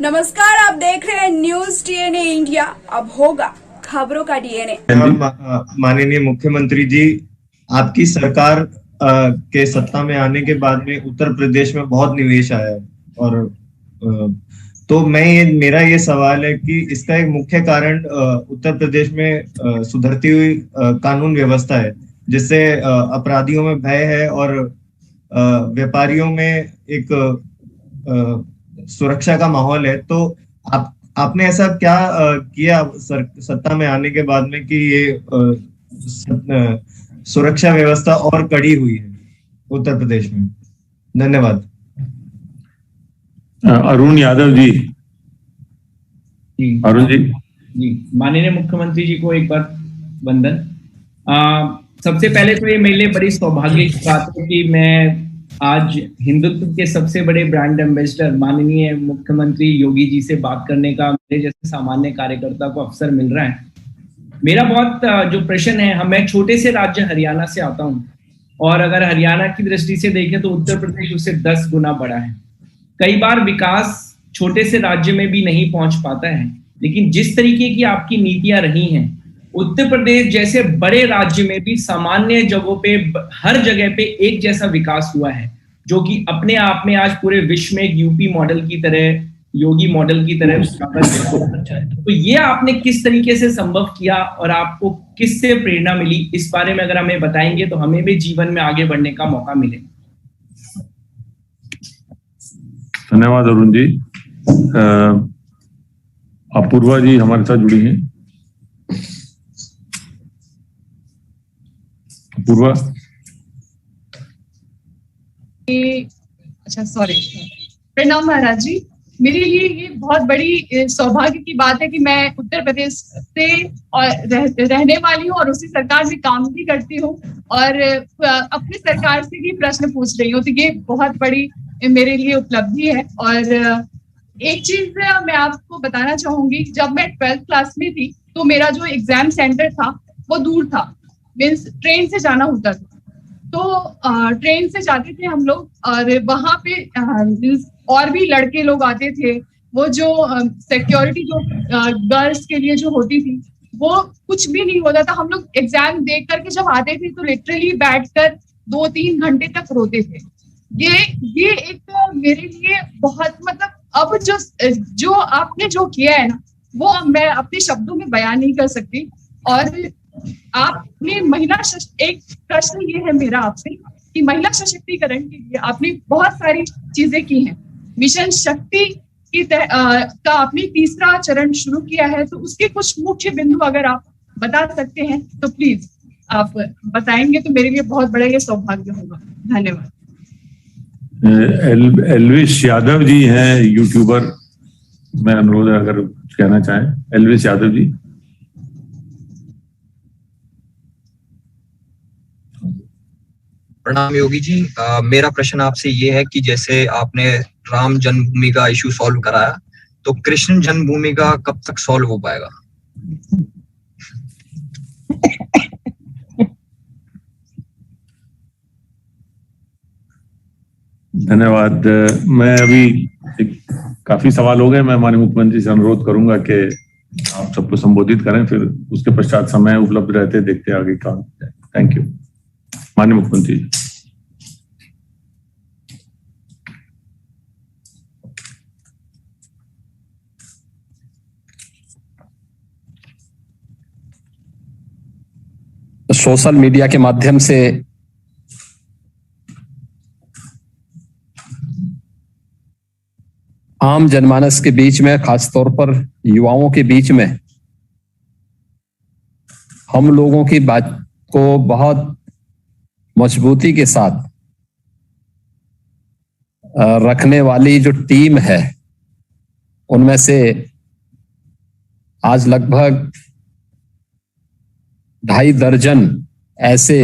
नमस्कार, आप देख रहे हैं न्यूज डीएनए इंडिया। अब होगा खबरों का डीएनए। माननीय मुख्यमंत्री जी, आपकी सरकार के सत्ता में आने के बाद में उत्तर प्रदेश में बहुत निवेश आया है और तो मेरा ये सवाल है कि इसका एक मुख्य कारण उत्तर प्रदेश में सुधरती हुई कानून व्यवस्था है, जिससे अपराधियों में भय है और व्यापारियों में एक सुरक्षा का माहौल है। तो आपने ऐसा क्या किया सत्ता में आने के बाद में कि ये सुरक्षा व्यवस्था और कड़ी हुई है उत्तर प्रदेश में? धन्यवाद। अरुण यादव जी। अरुण जी। माननीय मुख्यमंत्री जी को एक बार वंदन। सबसे पहले तो ये मेरे लिए बड़ी सौभाग्य की बात है कि मैं आज हिंदुत्व के सबसे बड़े ब्रांड एम्बेसडर माननीय मुख्यमंत्री योगी जी से बात करने का मेरे जैसे सामान्य कार्यकर्ता को अवसर मिल रहा है। मेरा बहुत जो प्रश्न है, मैं छोटे से राज्य हरियाणा से आता हूँ और अगर हरियाणा की दृष्टि से देखें तो उत्तर प्रदेश उससे 10 गुना बड़ा है। कई बार विकास छोटे से राज्य में भी नहीं पहुंच पाता है, लेकिन जिस तरीके की आपकी नीतियां रही हैं, उत्तर प्रदेश जैसे बड़े राज्य में भी सामान्य जगहों पे हर जगह पे एक जैसा विकास हुआ है, जो कि अपने आप में आज पूरे विश्व में एक यूपी मॉडल की तरह, योगी मॉडल की तरह तो ये आपने किस तरीके से संभव किया और आपको किससे प्रेरणा मिली, इस बारे में अगर हमें बताएंगे तो हमें भी जीवन में आगे बढ़ने का मौका मिले। धन्यवाद अरुण जी। अपूर्वा जी हमारे साथ जुड़ी हैं। अपूर्वा। अच्छा, सॉरी। प्रणाम महाराज जी। मेरे लिए ये बहुत बड़ी सौभाग्य की बात है कि मैं उत्तर प्रदेश से रहने वाली हूँ और उसी सरकार में काम भी करती हूँ और अपनी सरकार से भी प्रश्न पूछ रही हूँ, तो ये बहुत बड़ी मेरे लिए उपलब्धि है। और एक चीज मैं आपको बताना चाहूंगी, जब मैं 12th क्लास में थी तो मेरा जो एग्जाम सेंटर था वो दूर था, मीन्स ट्रेन से जाना होता था। तो ट्रेन से जाते थे हम लोग और वहां पे और भी लड़के लोग आते थे। वो जो सिक्योरिटी जो गर्ल्स के लिए जो होती थी वो कुछ भी नहीं होता था। हम लोग एग्जाम देख करके जब आते थे तो लिटरली बैठकर 2-3 घंटे तक रोते थे। ये एक मेरे लिए बहुत, मतलब अब जो आपने जो किया है ना, वो मैं अपने शब्दों में बयान नहीं कर सकती। और आपने एक प्रश्न ये है मेरा आपसे कि महिला सशक्तिकरण के लिए आपने बहुत सारी चीजें की हैं। मिशन शक्ति का आपने 3रा चरण शुरू किया है, तो उसके कुछ मुख्य बिंदु अगर आप बता सकते हैं तो प्लीज आप बताएंगे तो मेरे लिए बहुत बड़ा ये सौभाग्य होगा। धन्यवाद। एल्विश यादव जी हैं यूट्यूबर, मैं अनुरोध अगर कुछ कहना चाहें। एल्विश यादव जी। प्रणाम योगी जी। मेरा प्रश्न आपसे ये है कि जैसे आपने राम जन्मभूमि का इशू सॉल्व कराया, तो कृष्ण जन्मभूमि का कब तक सॉल्व हो पाएगा? धन्यवाद। मैं अभी काफी सवाल हो गए, मैं माननीय मुख्यमंत्री से अनुरोध करूंगा कि आप सबको संबोधित करें, फिर उसके पश्चात समय उपलब्ध रहते देखते आगे काम। थैंक यू माननीय मुख्यमंत्री जी। सोशल मीडिया के माध्यम से आम जनमानस के बीच में, खासतौर पर युवाओं के बीच में हम लोगों की बात को बहुत मजबूती के साथ रखने वाली जो टीम है, उनमें से आज लगभग 2.5 दर्जन ऐसे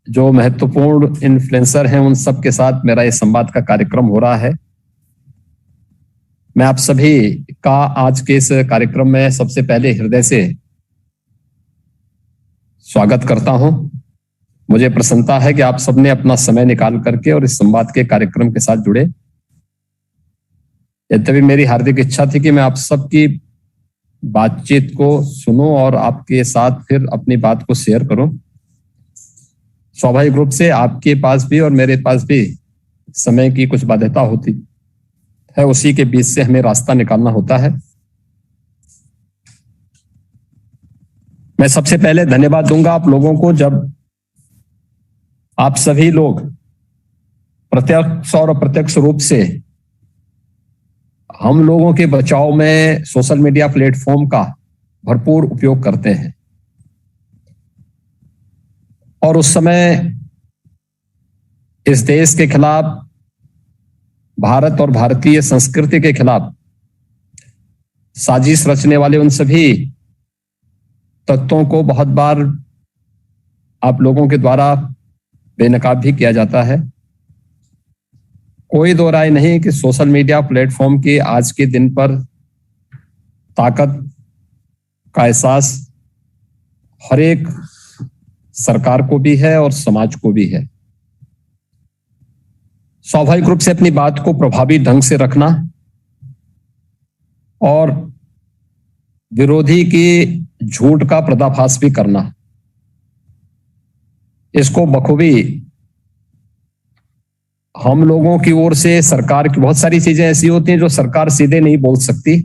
जो महत्वपूर्ण इन्फ्लुएंसर हैं, उन सब के साथ मेरा ये संवाद का कार्यक्रम हो रहा है। मैं आप सभी का आज के इस कार्यक्रम में सबसे पहले हृदय से स्वागत करता हूं। मुझे प्रसन्नता है कि आप सबने अपना समय निकाल करके और इस संवाद के कार्यक्रम के साथ जुड़े। यद्यपि मेरी हार्दिक इच्छा थी कि मैं आप सबकी बातचीत को सुनूं और आपके साथ फिर अपनी बात को शेयर करूं। स्वाभाविक रूप से आपके पास भी और मेरे पास भी समय की कुछ बाध्यता होती है, उसी के बीच से हमें रास्ता निकालना होता है। मैं सबसे पहले धन्यवाद दूंगा आप लोगों को, जब आप सभी लोग प्रत्यक्ष और अप्रत्यक्ष रूप से हम लोगों के बचाव में सोशल मीडिया प्लेटफॉर्म का भरपूर उपयोग करते हैं। और उस समय इस देश के खिलाफ, भारत और भारतीय संस्कृति के खिलाफ साजिश रचने वाले उन सभी तत्वों को बहुत बार आप लोगों के द्वारा बेनकाब भी किया जाता है। कोई दो राय नहीं कि सोशल मीडिया प्लेटफॉर्म की आज के दिन पर ताकत का एहसास हर एक सरकार को भी है और समाज को भी है। स्वाभाविक रूप से अपनी बात को प्रभावी ढंग से रखना और विरोधी की झूठ का पर्दाफाश भी करना, इसको बखूबी हम लोगों की ओर से सरकार की बहुत सारी चीजें ऐसी होती हैं जो सरकार सीधे नहीं बोल सकती,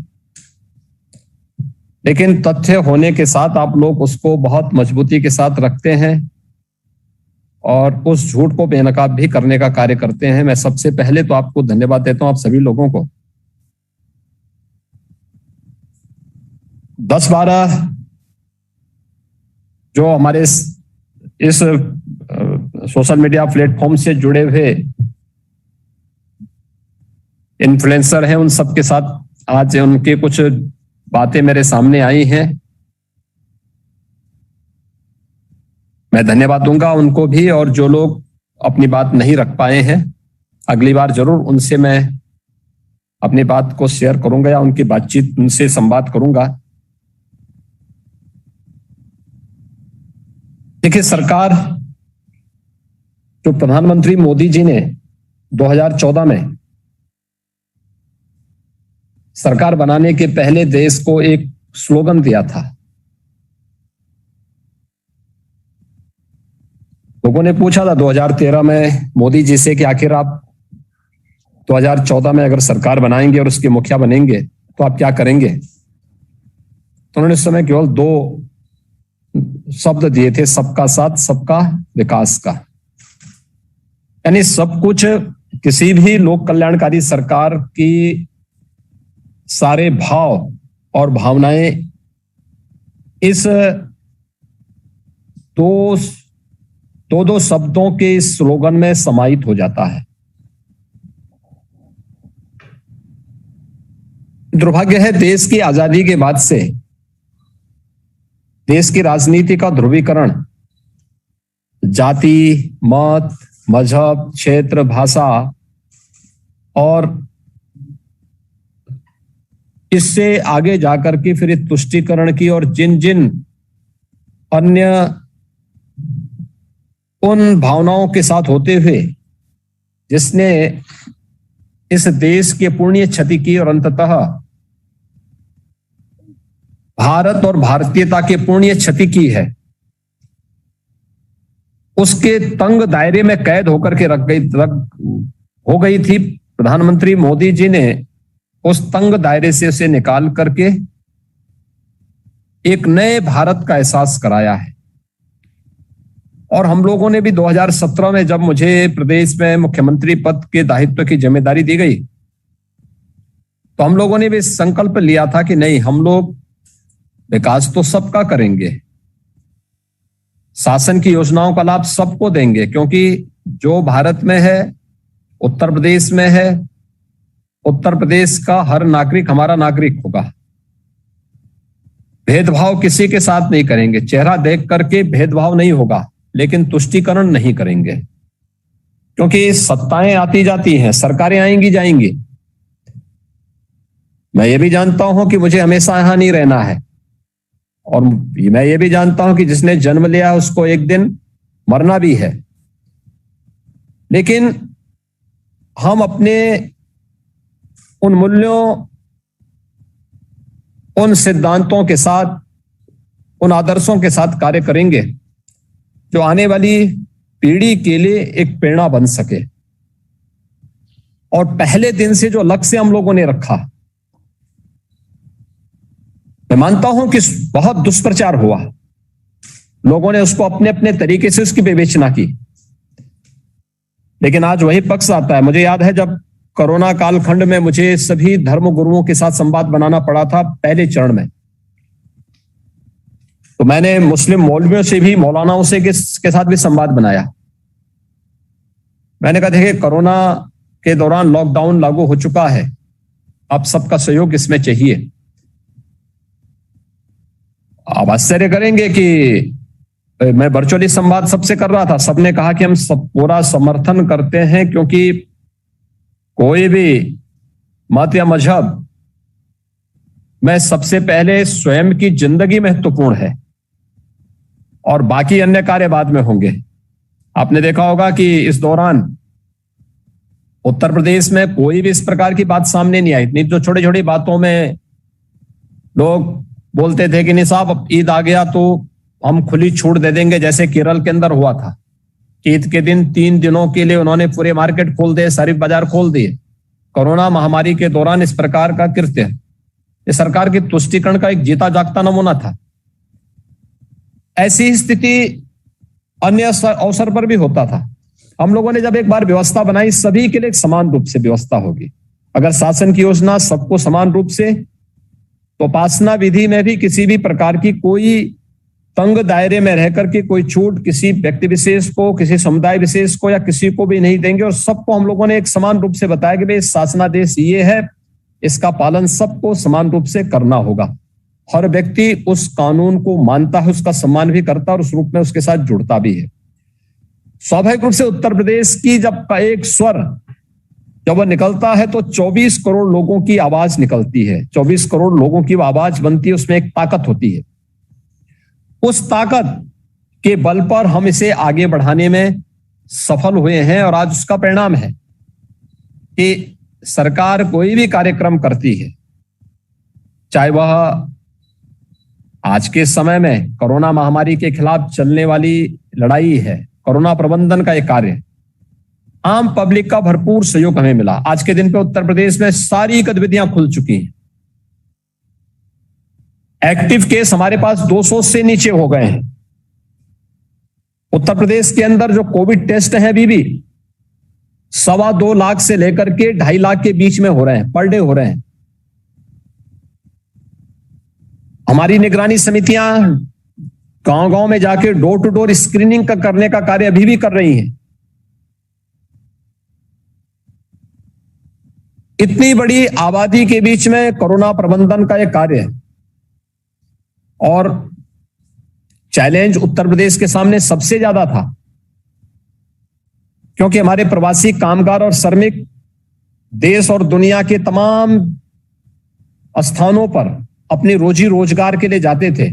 लेकिन तथ्य होने के साथ आप लोग उसको बहुत मजबूती के साथ रखते हैं और उस झूठ को बेनकाब भी करने का कार्य करते हैं। मैं सबसे पहले तो आपको धन्यवाद देता हूं, आप सभी लोगों को। 10-12 जो हमारे इस सोशल मीडिया प्लेटफॉर्म से जुड़े हुए इन्फ्लुएंसर हैं, उन सब के साथ आज उनके कुछ बातें मेरे सामने आई हैं। मैं धन्यवाद दूंगा उनको भी, और जो लोग अपनी बात नहीं रख पाए हैं, अगली बार जरूर उनसे मैं अपनी बात को शेयर करूंगा या उनकी बातचीत, उनसे संवाद करूंगा। देखिए, सरकार जो प्रधानमंत्री मोदी जी ने 2014 में सरकार बनाने के पहले देश को एक स्लोगन दिया था। लोगों ने पूछा था 2013 में मोदी जी से कि आखिर आप 2014 में अगर सरकार बनाएंगे और उसके मुखिया बनेंगे तो आप क्या करेंगे? तो उन्होंने उस समय केवल 2 शब्द दिए थे, सबका साथ, सबका विकास का। यानी सब कुछ, किसी भी लोक कल्याणकारी सरकार की सारे भाव और भावनाएं इस दो शब्दों के स्लोगन में समाहित हो जाता है। दुर्भाग्य है, देश की आजादी के बाद से देश की राजनीति का ध्रुवीकरण जाति, मत, मजहब, क्षेत्र, भाषा और इससे आगे जाकर के फिर तुष्टीकरण की और जिन जिन अन्य उन भावनाओं के साथ होते हुए जिसने इस देश की पुण्य क्षति की और अंततः भारत और भारतीयता के पुण्य क्षति की है, उसके तंग दायरे में कैद होकर के हो गई थी। प्रधानमंत्री मोदी जी ने उस तंग दायरे से उसे निकाल करके एक नए भारत का एहसास कराया है। और हम लोगों ने भी 2017 में जब मुझे प्रदेश में मुख्यमंत्री पद के दायित्व की जिम्मेदारी दी गई, तो हम लोगों ने भी संकल्प लिया था कि नहीं, हम लोग विकास तो सबका करेंगे, शासन की योजनाओं का लाभ सबको देंगे, क्योंकि जो भारत में है, उत्तर प्रदेश में है, उत्तर प्रदेश का हर नागरिक हमारा नागरिक होगा। भेदभाव किसी के साथ नहीं करेंगे, चेहरा देख करके भेदभाव नहीं होगा, लेकिन तुष्टीकरण नहीं करेंगे, क्योंकि सत्ताएं आती जाती हैं, सरकारें आएंगी जाएंगी। मैं ये भी जानता हूं कि मुझे हमेशा यहां नहीं रहना है, और मैं ये भी जानता हूं कि जिसने जन्म लिया उसको एक दिन मरना भी है। लेकिन हम अपने उन मूल्यों, उन सिद्धांतों के साथ, उन आदर्शों के साथ कार्य करेंगे जो आने वाली पीढ़ी के लिए एक प्रेरणा बन सके। और पहले दिन से जो लक्ष्य हम लोगों ने रखा, मैं मानता हूं कि बहुत दुष्प्रचार हुआ, लोगों ने उसको अपने अपने तरीके से उसकी विवेचना की, लेकिन आज वही पक्ष आता है। मुझे याद है जब कोरोना कालखंड में मुझे सभी धर्म गुरुओं के साथ संवाद बनाना पड़ा था पहले चरण में, तो मैंने मुस्लिम मौलवियों से भी, मौलानाओं से के साथ भी संवाद बनाया। मैंने कहा देखिए, कोरोना के दौरान लॉकडाउन लागू हो चुका है, आप सबका सहयोग इसमें चाहिए। आप आश्चर्य करेंगे कि मैं वर्चुअली संवाद सबसे कर रहा था, सबने कहा कि हम सब पूरा समर्थन करते हैं, क्योंकि कोई भी मत या मजहब में सबसे पहले स्वयं की जिंदगी महत्वपूर्ण है और बाकी अन्य कार्य बाद में होंगे। आपने देखा होगा कि इस दौरान उत्तर प्रदेश में कोई भी इस प्रकार की बात सामने नहीं आई। इतनी जो छोटी छोटी बातों में लोग बोलते थे कि नहीं साहब, अब ईद आ गया तो हम खुली छूट दे देंगे, जैसे केरल के अंदर हुआ था कि ईद के दिन 3 दिनों के लिए उन्होंने पूरे मार्केट खोल दिए, सारी बाजार खोल दिए। कोरोना महामारी के दौरान इस प्रकार का कृत्य इस सरकार की तुष्टीकरण का एक जीता जागता नमूना था। ऐसी स्थिति अन्य अवसर पर भी होता था। हम लोगों ने जब एक बार व्यवस्था बनाई, सभी के लिए एक समान रूप से व्यवस्था होगी। अगर शासन की योजना सबको समान रूप से, तो उपासना विधि में भी किसी भी प्रकार की कोई तंग दायरे में रहकर के कोई छूट किसी व्यक्ति विशेष को, किसी समुदाय विशेष को या किसी को भी नहीं देंगे। और सबको हम लोगों ने एक समान रूप से बताया कि भाई शासनादेश ये है, इसका पालन सबको समान रूप से करना होगा। हर व्यक्ति उस कानून को मानता है, उसका सम्मान भी करता है और उस रूप में उसके साथ जुड़ता भी है। स्वाभाविक रूप से उत्तर प्रदेश की जब का एक स्वर जब वह निकलता है तो 24 करोड़ लोगों की आवाज निकलती है, 24 करोड़ लोगों की आवाज बनती है, उसमें एक ताकत होती है। उस ताकत के बल पर हम इसे आगे बढ़ाने में सफल हुए हैं और आज उसका परिणाम है कि सरकार कोई भी कार्यक्रम करती है, चाहे वह आज के समय में कोरोना महामारी के खिलाफ चलने वाली लड़ाई है, कोरोना प्रबंधन का एक कार्य, आम पब्लिक का भरपूर सहयोग हमें मिला। आज के दिन पे उत्तर प्रदेश में सारी गतिविधियां खुल चुकी हैं। एक्टिव केस हमारे पास 200 से नीचे हो गए हैं। उत्तर प्रदेश के अंदर जो कोविड टेस्ट है अभी भी 2.25 लाख से लेकर के 2.5 लाख के बीच में हो रहे हैं, पर डे हो रहे हैं। हमारी निगरानी समितियां गांव-गांव में जाके डोर टू डोर स्क्रीनिंग करने का कार्य अभी भी कर रही हैं। इतनी बड़ी आबादी के बीच में कोरोना प्रबंधन का एक कार्य है और चैलेंज उत्तर प्रदेश के सामने सबसे ज्यादा था, क्योंकि हमारे प्रवासी कामगार और श्रमिक देश और दुनिया के तमाम स्थानों पर अपनी रोजी रोजगार के लिए जाते थे।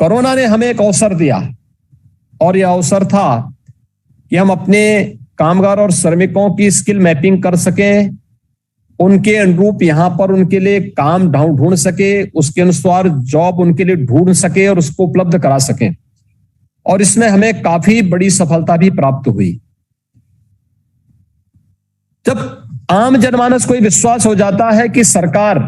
कोरोना ने हमें एक अवसर दिया और यह अवसर था कि हम अपने कामगार और श्रमिकों की स्किल मैपिंग कर सकें, उनके अनुरूप यहां पर उनके लिए काम ढूंढ सके, उसके अनुसार जॉब उनके लिए ढूंढ सके और उसको उपलब्ध करा सकें। और इसमें हमें काफी बड़ी सफलता भी प्राप्त हुई। जब आम जनमानस को विश्वास हो जाता है कि सरकार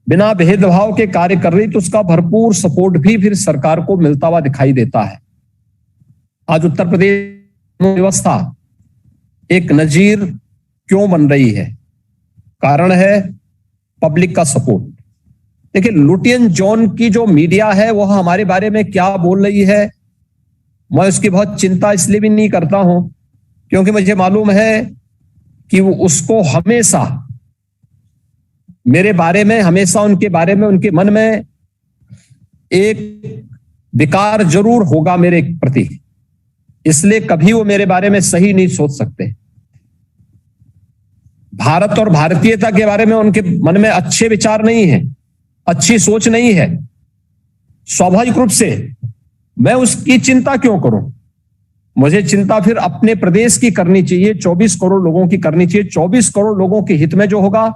बिना भेदभाव के कार्य कर रही, तो उसका भरपूर सपोर्ट भी फिर सरकार को मिलता हुआ दिखाई देता है। आज उत्तर प्रदेश व्यवस्था एक नजीर क्यों बन रही है? कारण है पब्लिक का सपोर्ट। देखिए, लुटियन जोन की जो मीडिया है वह हमारे बारे में क्या बोल रही है, मैं उसकी बहुत चिंता इसलिए भी नहीं करता हूं क्योंकि मुझे मालूम है कि वो उसको हमेशा मेरे बारे में, हमेशा उनके बारे में, उनके मन में एक विकार जरूर होगा मेरे प्रति, इसलिए कभी वो मेरे बारे में सही नहीं सोच सकते। भारत और भारतीयता के बारे में उनके मन में अच्छे विचार नहीं है, अच्छी सोच नहीं है। स्वाभाविक रूप से मैं उसकी चिंता क्यों करूं? मुझे चिंता फिर अपने प्रदेश की करनी चाहिए, 24 करोड़ लोगों की करनी चाहिए। 24 करोड़ लोगों के हित में जो होगा,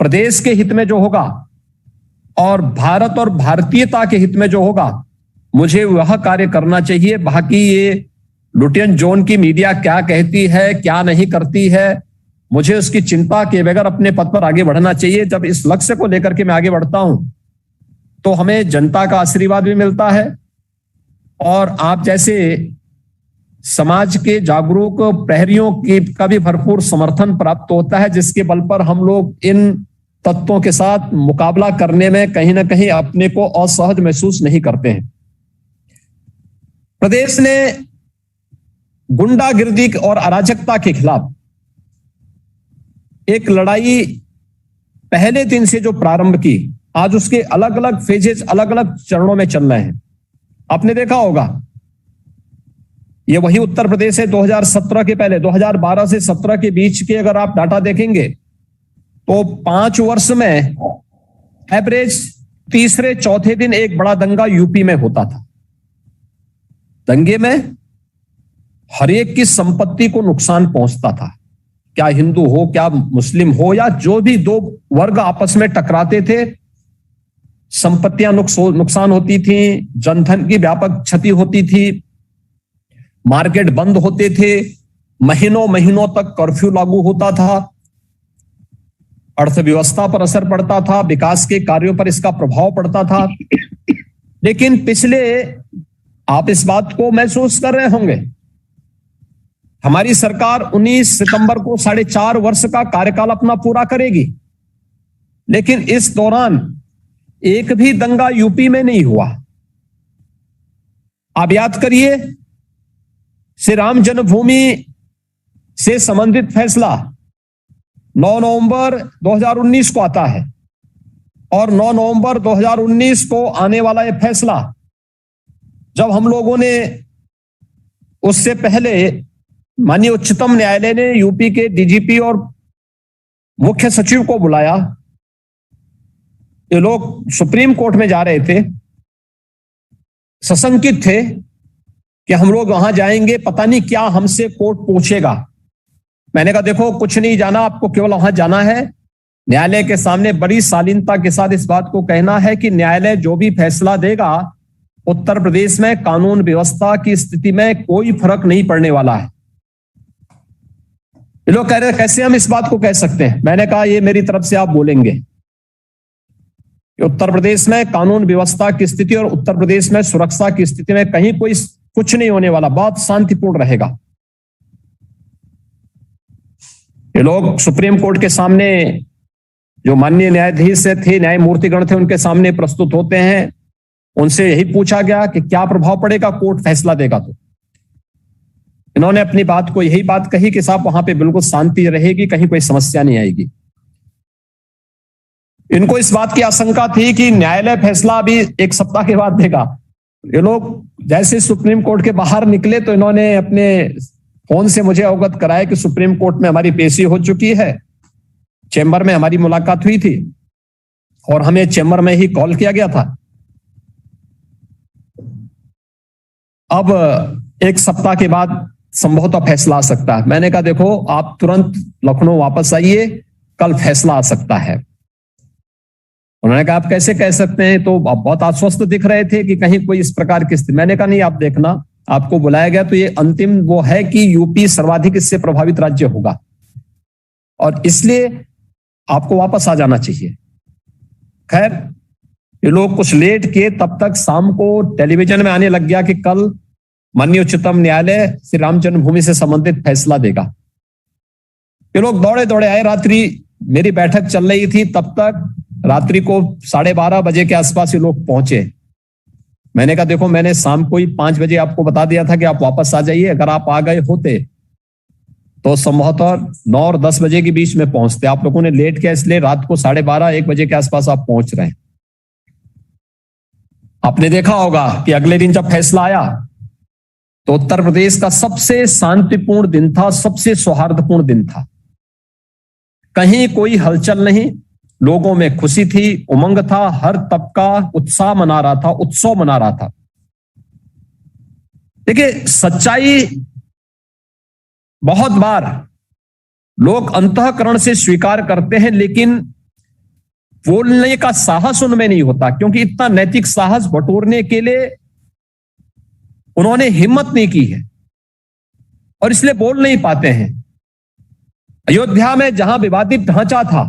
प्रदेश के हित में जो होगा और भारत और भारतीयता के हित में जो होगा, मुझे वह कार्य करना चाहिए। बाकी ये लुटियन जोन की मीडिया क्या कहती है, क्या नहीं करती है, मुझे उसकी चिंता के बगैर अपने पद पर आगे बढ़ना चाहिए। जब इस लक्ष्य को लेकर के मैं आगे बढ़ता हूं तो हमें जनता का आशीर्वाद भी मिलता है और आप जैसे समाज के जागरूक प्रहरियों का भी भरपूर समर्थन प्राप्त होता है, जिसके बल पर हम लोग इन तत्वों के साथ मुकाबला करने में कहीं ना कहीं अपने को असहज महसूस नहीं करते हैं। प्रदेश ने गुंडागिर्दी और अराजकता के खिलाफ एक लड़ाई पहले दिन से जो प्रारंभ की, आज उसके अलग अलग फेजेस, अलग अलग चरणों में चल रहे हैं। आपने देखा होगा ये वही उत्तर प्रदेश है 2017 के पहले, 2012 से 17 के बीच के अगर आप डाटा देखेंगे तो 5 वर्ष में एवरेज तीसरे चौथे दिन एक बड़ा दंगा यूपी में होता था। दंगे में हर एक की संपत्ति को नुकसान पहुंचता था, क्या हिंदू हो, क्या मुस्लिम हो, या जो भी दो वर्ग आपस में टकराते थे, संपत्तियां नुकसान होती थी, जनधन की व्यापक क्षति होती थी, मार्केट बंद होते थे, महीनों महीनों तक कर्फ्यू लागू होता था, अर्थव्यवस्था पर असर पड़ता था, विकास के कार्यों पर इसका प्रभाव पड़ता था। लेकिन पिछले, आप इस बात को महसूस कर रहे होंगे, हमारी सरकार 19 सितंबर को 4.5 वर्ष का कार्यकाल अपना पूरा करेगी, लेकिन इस दौरान एक भी दंगा यूपी में नहीं हुआ। आप याद करिए, श्री राम जन्मभूमि से संबंधित फैसला 9 नवंबर 2019 को आता है और 9 नवंबर 2019 को आने वाला यह फैसला, जब हम लोगों ने उससे पहले माननीय उच्चतम न्यायालय ने यूपी के डीजीपी और मुख्य सचिव को बुलाया, ये लोग सुप्रीम कोर्ट में जा रहे थे, सशंकित थे कि हम लोग वहां जाएंगे, पता नहीं क्या हमसे कोर्ट पूछेगा। मैंने कहा देखो कुछ नहीं जाना, आपको केवल वहां जाना है, न्यायालय के सामने बड़ी शालीनता के साथ इस बात को कहना है कि न्यायालय जो भी फैसला देगा, उत्तर प्रदेश में कानून व्यवस्था की स्थिति में कोई फर्क नहीं पड़ने वाला है। ये लोग कह रहे कैसे हम इस बात को कह सकते हैं। मैंने कहा ये मेरी तरफ से आप बोलेंगे, उत्तर प्रदेश में कानून व्यवस्था की स्थिति और उत्तर प्रदेश में सुरक्षा की स्थिति में कहीं कोई कुछ नहीं होने वाला, बहुत शांतिपूर्ण रहेगा। ये लोग सुप्रीम कोर्ट के सामने, जो माननीय न्यायाधीश थे, न्यायमूर्तिगण थे, उनके सामने प्रस्तुत होते हैं। उनसे यही पूछा गया कि क्या प्रभाव पड़ेगा कोर्ट फैसला देगा तो। इन्होंने अपनी बात को यही बात कही कि साहब वहां पे बिल्कुल शांति रहेगी, कहीं कोई समस्या नहीं आएगी। इनको इस बात की आशंका थी कि न्यायालय फैसला अभी 1 सप्ताह के बाद देगा। ये लोग जैसे सुप्रीम कोर्ट के बाहर निकले तो इन्होंने अपने फोन से मुझे अवगत कराया कि सुप्रीम कोर्ट में हमारी पेशी हो चुकी है, चेंबर में हमारी मुलाकात हुई थी और हमें चेंबर में ही कॉल किया गया था। अब 1 सप्ताह के बाद संभवतः फैसला आ सकता है। मैंने कहा देखो आप तुरंत लखनऊ वापस आइए, कल फैसला आ सकता है। उन्होंने कहा आप कैसे कह सकते हैं, तो आप बहुत आश्वस्त दिख रहे थे कि कहीं कोई इस प्रकार की स्थिति। मैंने कहा नहीं, आप देखना, आपको बुलाया गया तो ये अंतिम वो है कि यूपी सर्वाधिक इससे प्रभावित राज्य होगा और इसलिए आपको वापस आ जाना चाहिए। खैर ये लोग कुछ लेट किए, तब तक शाम को टेलीविजन में आने लग गया कि कल माननीय उच्चतम न्यायालय श्री राम जन्मभूमि से संबंधित फैसला देगा। ये लोग दौड़े दौड़े आए, रात्रि मेरी बैठक चल रही थी, तब तक रात्रि को 12:30 बजे के आसपास ये लोग पहुंचे। मैंने कहा देखो मैंने शाम को ही 5 बजे आपको बता दिया था कि आप वापस आ जाइए, अगर आप आ गए होते तो संभवतः 9 और 10 बजे के बीच में पहुंचते। आप लोगों ने लेट किया, इसलिए रात को 12:30-1 बजे के आसपास आप पहुंच रहे हैं। आपने देखा होगा कि अगले दिन जब फैसला आया तो उत्तर प्रदेश का सबसे शांतिपूर्ण दिन था, सबसे सौहार्दपूर्ण दिन था। कहीं कोई हलचल नहीं, लोगों में खुशी थी, उमंग था, हर तबका उत्साह मना रहा था, उत्सव मना रहा था। देखिए, सच्चाई बहुत बार लोग अंतःकरण से स्वीकार करते हैं, लेकिन बोलने का साहस उनमें नहीं होता, क्योंकि इतना नैतिक साहस बटोरने के लिए उन्होंने हिम्मत नहीं की है और इसलिए बोल नहीं पाते हैं। अयोध्या में जहां विवादित ढांचा था,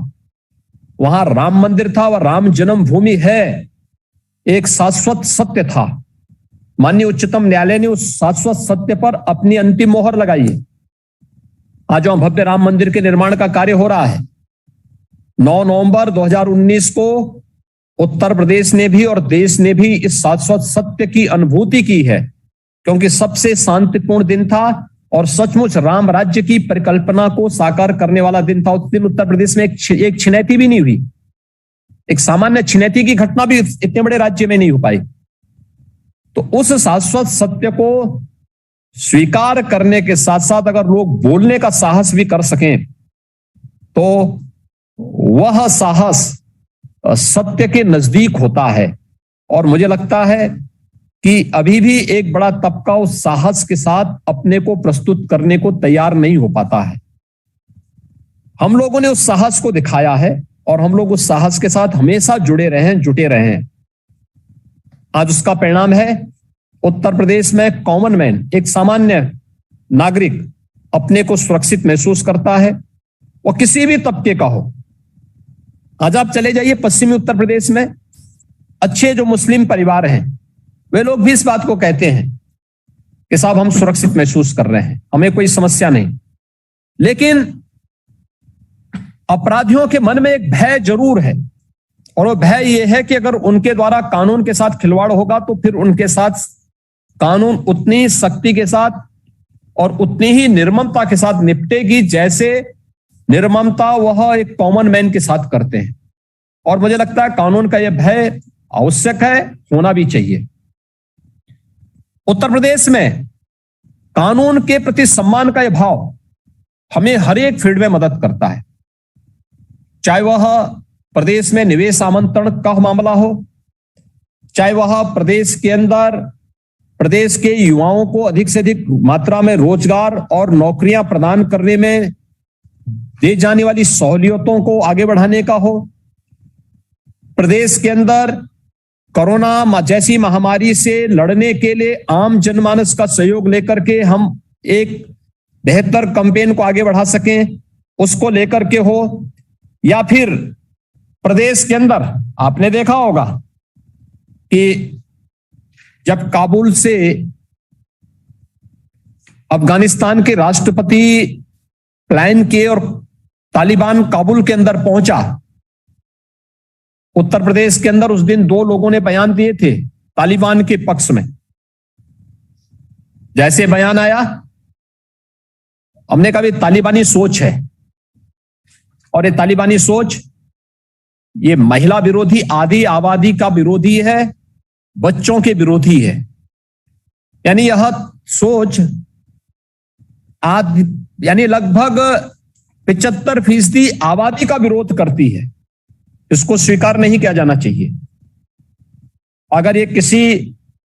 वहां राम मंदिर था, वह राम जन्मभूमि है, एक शाश्वत सत्य था। माननीय उच्चतम न्यायालय ने उस शाश्वत सत्य पर अपनी अंतिम मोहर लगाई है। आज वहां भव्य राम मंदिर के निर्माण का कार्य हो रहा है। 9 नवंबर 2019 को उत्तर प्रदेश ने भी और देश ने भी इस शाश्वत सत्य की अनुभूति की है, क्योंकि सबसे शांतिपूर्ण दिन था और सचमुच राम राज्य की परिकल्पना को साकार करने वाला दिन था। उस दिन उत्तर प्रदेश में एक छिनैती भी नहीं हुई, एक सामान्य छिनैती की घटना भी इतने बड़े राज्य में नहीं हो पाई। तो उस शाश्वत सत्य को स्वीकार करने के साथ साथ अगर लोग बोलने का साहस भी कर सकें, तो वह साहस सत्य के नजदीक होता है। और मुझे लगता है कि अभी भी एक बड़ा तबका उस साहस के साथ अपने को प्रस्तुत करने को तैयार नहीं हो पाता है। हम लोगों ने उस साहस को दिखाया है और हम लोग उस साहस के साथ हमेशा जुड़े रहे, जुटे रहे। आज उसका परिणाम है उत्तर प्रदेश में कॉमन मैन, एक सामान्य नागरिक अपने को सुरक्षित महसूस करता है, वो किसी भी तबके का हो। आज आप चले जाइए पश्चिमी उत्तर प्रदेश में, अच्छे जो मुस्लिम परिवार हैं वे लोग भी इस बात को कहते हैं कि साहब हम सुरक्षित महसूस कर रहे हैं, हमें कोई समस्या नहीं। लेकिन अपराधियों के मन में एक भय जरूर है, और वो भय ये है कि अगर उनके द्वारा कानून के साथ खिलवाड़ होगा तो फिर उनके साथ कानून उतनी सख्ती के साथ और उतनी ही निर्ममता के साथ निपटेगी जैसे निर्ममता वह एक कॉमन मैन के साथ करते हैं। और मुझे लगता है कानून का यह भय आवश्यक है, होना भी चाहिए। उत्तर प्रदेश में कानून के प्रति सम्मान का यह भाव हमें हर एक फील्ड में मदद करता है, चाहे वह प्रदेश में निवेश आमंत्रण का मामला हो, चाहे वह प्रदेश के अंदर प्रदेश के युवाओं को अधिक से अधिक मात्रा में रोजगार और नौकरियां प्रदान करने में दी जाने वाली सहूलियतों को आगे बढ़ाने का हो, प्रदेश के अंदर कोरोना जैसी महामारी से लड़ने के लिए आम जनमानस का सहयोग लेकर के हम एक बेहतर कैंपेन को आगे बढ़ा सकें, उसको लेकर के हो, या फिर प्रदेश के अंदर आपने देखा होगा कि जब काबुल से अफगानिस्तान के राष्ट्रपति प्लान किए और तालिबान काबुल के अंदर पहुंचा, उत्तर प्रदेश के अंदर उस दिन 2 लोगों ने बयान दिए थे तालिबान के पक्ष में। जैसे बयान आया, हमने कहा तालिबानी सोच है, और ये तालिबानी सोच ये महिला विरोधी, आदि आबादी का विरोधी है, बच्चों के विरोधी है। यानी यह सोच यानी लगभग 75% आबादी का विरोध करती है। इसको स्वीकार नहीं किया जाना चाहिए। अगर ये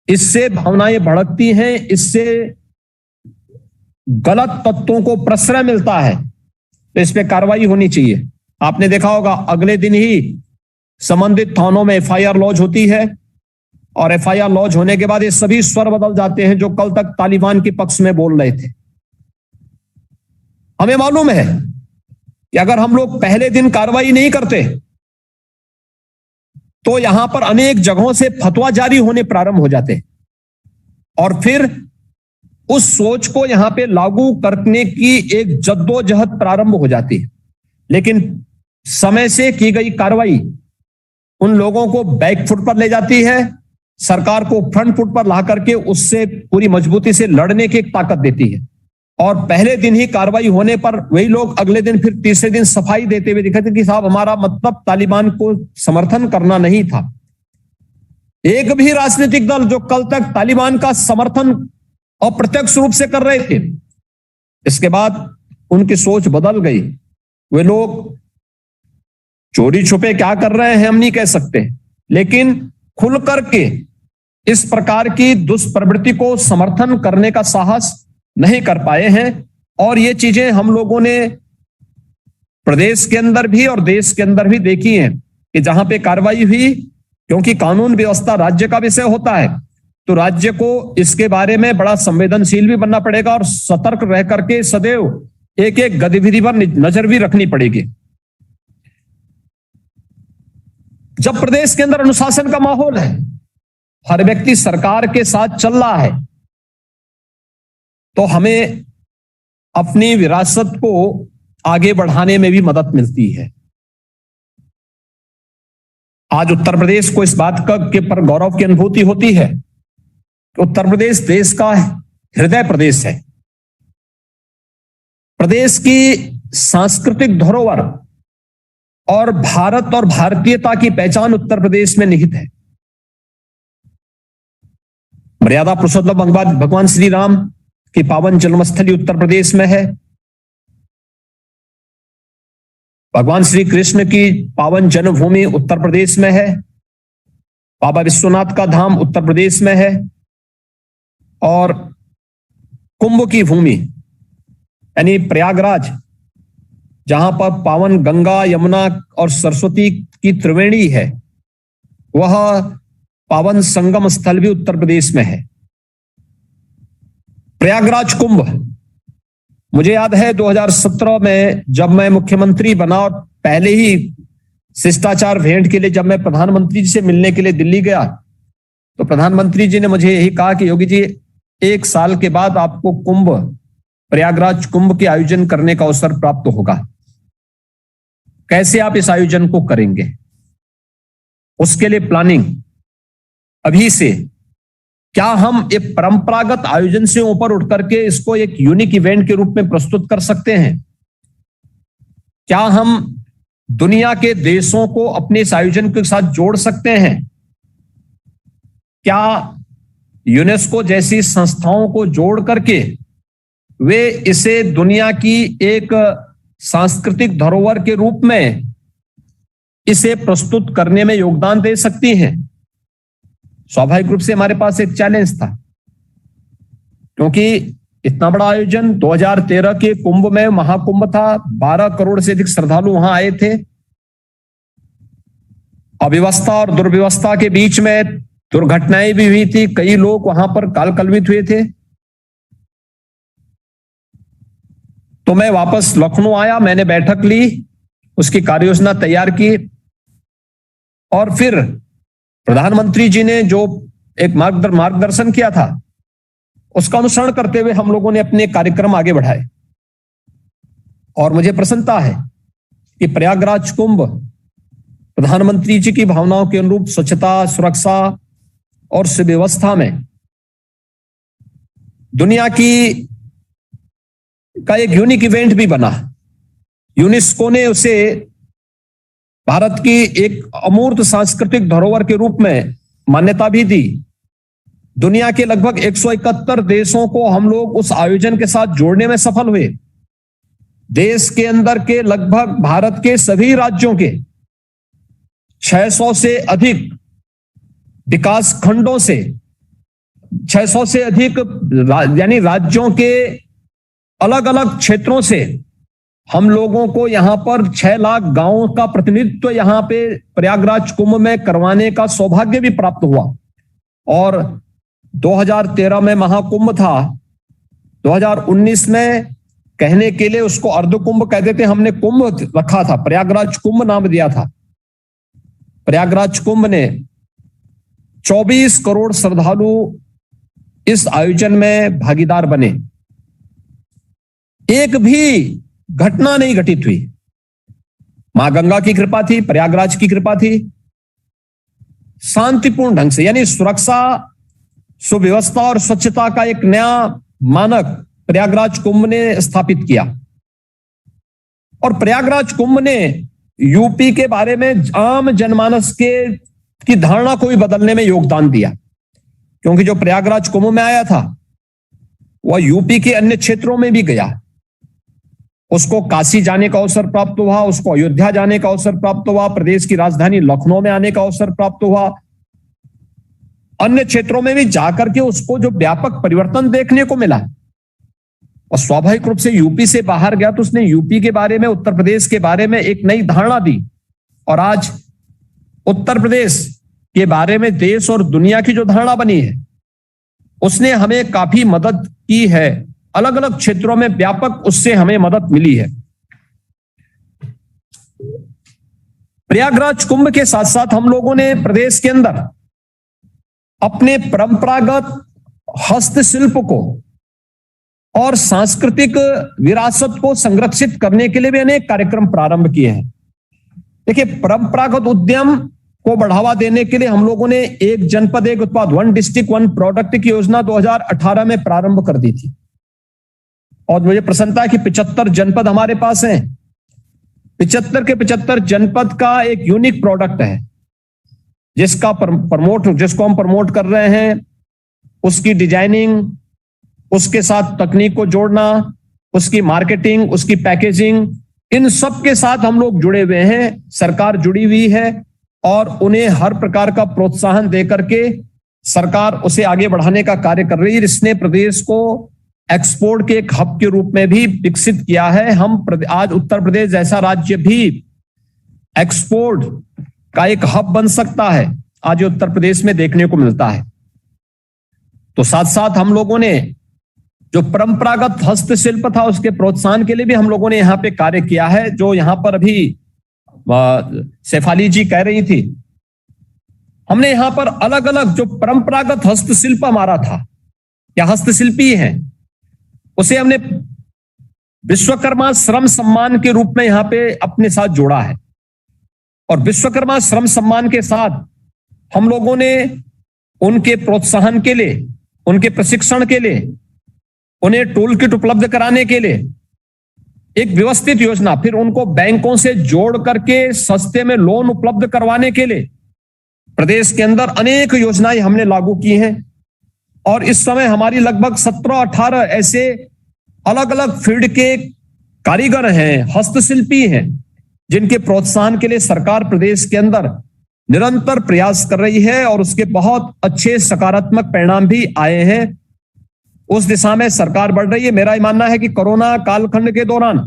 इससे भावनाएं भड़कती हैं, इससे गलत तत्वों को प्रश्रय मिलता है, तो इस पे कार्रवाई होनी चाहिए। आपने देखा होगा अगले दिन ही संबंधित थानों में एफआईआर लॉन्च होती है, और एफआईआर लॉन्च होने के बाद ये सभी स्वर बदल जाते हैं जो कल तक तालिबान के पक्ष में बोल रहे थे। हमें मालूम है कि अगर हम लोग पहले दिन कार्रवाई नहीं करते तो यहां पर अनेक जगहों से फतवा जारी होने प्रारंभ हो जाते, और फिर उस सोच को यहां पे लागू करने की एक जद्दोजहद प्रारंभ हो जाती है। लेकिन समय से की गई कार्रवाई उन लोगों को बैक फुट पर ले जाती है, सरकार को फ्रंट फुट पर ला करके उससे पूरी मजबूती से लड़ने की एक ताकत देती है। और पहले दिन ही कार्रवाई होने पर वही लोग अगले दिन फिर तीसरे दिन सफाई देते हुए दिखते कि साहब हमारा मतलब तालिबान को समर्थन करना नहीं था। एक भी राजनीतिक दल जो कल तक तालिबान का समर्थन अप्रत्यक्ष रूप से कर रहे थे, इसके बाद उनकी सोच बदल गई। वे लोग चोरी छुपे क्या कर रहे हैं हम नहीं कह सकते, लेकिन खुल करके इस प्रकार की दुष्प्रवृत्ति को समर्थन करने का साहस नहीं कर पाए हैं। और ये चीजें हम लोगों ने प्रदेश के अंदर भी और देश के अंदर भी देखी हैं कि जहां पे कार्रवाई हुई, क्योंकि कानून व्यवस्था राज्य का विषय होता है, तो राज्य को इसके बारे में बड़ा संवेदनशील भी बनना पड़ेगा और सतर्क रह करके सदैव एक एक गतिविधि पर नजर भी रखनी पड़ेगी। जब प्रदेश के अंदर अनुशासन का माहौल है, हर व्यक्ति सरकार के साथ चल रहा है, तो हमें अपनी विरासत को आगे बढ़ाने में भी मदद मिलती है। आज उत्तर प्रदेश को इस बात का के पर गौरव की अनुभूति होती है कि उत्तर प्रदेश देश का हृदय प्रदेश है। प्रदेश की सांस्कृतिक धरोहर और भारत और भारतीयता की पहचान उत्तर प्रदेश में निहित है। मर्यादा पुरुषोत्तम भगवान श्री राम की पावन जन्मस्थली उत्तर प्रदेश में है। भगवान श्री कृष्ण की पावन जन्मभूमि उत्तर प्रदेश में है। बाबा विश्वनाथ का धाम उत्तर प्रदेश में है। और कुंभ की भूमि यानी प्रयागराज, जहां पर पावन गंगा, यमुना और सरस्वती की त्रिवेणी है, वह पावन संगम स्थल भी उत्तर प्रदेश में है। प्रयागराज कुंभ, मुझे याद है 2017 में जब मैं मुख्यमंत्री बना और पहले ही शिष्टाचार भेंट के लिए जब मैं प्रधानमंत्री जी से मिलने के लिए दिल्ली गया, तो प्रधानमंत्री जी ने मुझे यही कहा कि योगी जी, 1 साल के बाद आपको कुंभ, प्रयागराज कुंभ के आयोजन करने का अवसर प्राप्त होगा। कैसे आप इस आयोजन को करेंगे, उसके लिए प्लानिंग अभी से। क्या हम एक परंपरागत आयोजन से ऊपर उठ करके इसको एक यूनिक इवेंट के रूप में प्रस्तुत कर सकते हैं? क्या हम दुनिया के देशों को अपने इस आयोजन के साथ जोड़ सकते हैं? क्या यूनेस्को जैसी संस्थाओं को जोड़ करके वे इसे दुनिया की एक सांस्कृतिक धरोहर के रूप में इसे प्रस्तुत करने में योगदान दे सकती हैं? स्वाभाविक रूप से हमारे पास एक चैलेंज था, क्योंकि इतना बड़ा आयोजन 2013 के कुंभ में महाकुंभ था, 12 करोड़ से अधिक श्रद्धालु वहां आए थे। अव्यवस्था और दुर्व्यवस्था के बीच में दुर्घटनाएं भी हुई थी, कई लोग वहां पर कालकलवित हुए थे। तो मैं वापस लखनऊ आया, मैंने बैठक ली, उसकी कार्य योजना तैयार की और फिर प्रधानमंत्री जी ने जो एक मार्गदर्शन किया था, उसका अनुसरण करते हुए हम लोगों ने अपने कार्यक्रम आगे बढ़ाए। और मुझे प्रसन्नता है कि प्रयागराज कुंभ प्रधानमंत्री जी की भावनाओं के अनुरूप स्वच्छता, सुरक्षा और सुव्यवस्था में दुनिया की का एक यूनिक इवेंट भी बना। यूनेस्को ने उसे भारत की एक अमूर्त सांस्कृतिक धरोहर के रूप में मान्यता भी दी। दुनिया के लगभग 171 देशों को हम लोग उस आयोजन के साथ जोड़ने में सफल हुए। देश के अंदर के लगभग भारत के सभी राज्यों के 600 से अधिक विकास खंडों से, 600 से अधिक यानी राज्यों के अलग अलग क्षेत्रों से हम लोगों को यहां पर 6 लाख गांवों का प्रतिनिधित्व यहां पे प्रयागराज कुंभ में करवाने का सौभाग्य भी प्राप्त हुआ। और 2013 में महाकुंभ था, 2019 में कहने के लिए उसको अर्ध कुंभ कहते थे, हमने कुंभ रखा था, प्रयागराज कुंभ नाम दिया था। प्रयागराज कुंभ ने 24 करोड़ श्रद्धालु इस आयोजन में भागीदार बने। एक भी घटना नहीं घटित हुई। मां गंगा की कृपा थी, प्रयागराज की कृपा थी। शांतिपूर्ण ढंग से, यानी सुरक्षा, सुव्यवस्था और स्वच्छता का एक नया मानक प्रयागराज कुंभ ने स्थापित किया। और प्रयागराज कुंभ ने यूपी के बारे में आम जनमानस की धारणा को भी बदलने में योगदान दिया, क्योंकि जो प्रयागराज कुंभ में आया था वह यूपी के अन्य क्षेत्रों में भी गया। उसको काशी जाने का अवसर प्राप्त हुआ, उसको अयोध्या जाने का अवसर प्राप्त हुआ, प्रदेश की राजधानी लखनऊ में आने का अवसर प्राप्त हुआ। अन्य क्षेत्रों में भी जाकर के उसको जो व्यापक परिवर्तन देखने को मिला, और स्वाभाविक रूप से यूपी से बाहर गया तो उसने यूपी के बारे में, उत्तर प्रदेश के बारे में एक नई धारणा दी, और आज उत्तर प्रदेश के बारे में देश और दुनिया की जो धारणा बनी है उसने हमें काफी मदद की है। अलग अलग क्षेत्रों में व्यापक उससे हमें मदद मिली है। प्रयागराज कुंभ के साथ साथ हम लोगों ने प्रदेश के अंदर अपने परंपरागत हस्तशिल्प को और सांस्कृतिक विरासत को संरक्षित करने के लिए भी अनेक कार्यक्रम प्रारंभ किए हैं। देखिए, परंपरागत उद्यम को बढ़ावा देने के लिए हम लोगों ने एक जनपद एक उत्पाद, वन डिस्ट्रिक्ट वन प्रोडक्ट की योजना 2018 में प्रारंभ कर दी थी, और मुझे प्रसन्नता है कि 75 जनपद हमारे पास हैं। 75 के 75 जनपद का एक यूनिक प्रोडक्ट है जिसको हम प्रमोट कर रहे हैं। उसकी डिजाइनिंग, उसके साथ तकनीक को जोड़ना, उसकी मार्केटिंग, उसकी पैकेजिंग, इन सब के साथ हम लोग जुड़े हुए हैं। सरकार जुड़ी हुई है और उन्हें हर प्रकार का प्रोत्साहन देकर के सरकार उसे आगे बढ़ाने का कार्य कर रही है। इसने प्रदेश को एक्सपोर्ट के एक हब के रूप में भी विकसित किया है। आज उत्तर प्रदेश जैसा राज्य भी एक्सपोर्ट का एक हब बन सकता है, आज उत्तर प्रदेश में देखने को मिलता है। तो साथ साथ हम लोगों ने जो परंपरागत हस्तशिल्प था उसके प्रोत्साहन के लिए भी हम लोगों ने यहाँ पे कार्य किया है। जो यहाँ पर अभी शेफाली जी कह रही थी, हमने यहाँ पर अलग अलग जो परंपरागत हस्तशिल्प हमारा था या हस्तशिल्पी हैं, उसे हमने विश्वकर्मा श्रम सम्मान के रूप में यहाँ पे अपने साथ जोड़ा है। और विश्वकर्मा श्रम सम्मान के साथ हम लोगों ने उनके प्रोत्साहन के लिए, उनके प्रशिक्षण के लिए, उन्हें टूल किट उपलब्ध कराने के लिए एक व्यवस्थित योजना, फिर उनको बैंकों से जोड़ करके सस्ते में लोन उपलब्ध करवाने के लिए प्रदेश के अंदर अनेक योजनाएं हमने लागू की हैं। और इस समय हमारी लगभग 17-18 ऐसे अलग अलग फील्ड के कारीगर हैं, हस्तशिल्पी हैं, जिनके प्रोत्साहन के लिए सरकार प्रदेश के अंदर निरंतर प्रयास कर रही है और उसके बहुत अच्छे सकारात्मक परिणाम भी आए हैं। उस दिशा में सरकार बढ़ रही है। मेरा मानना है कि कोरोना कालखंड के दौरान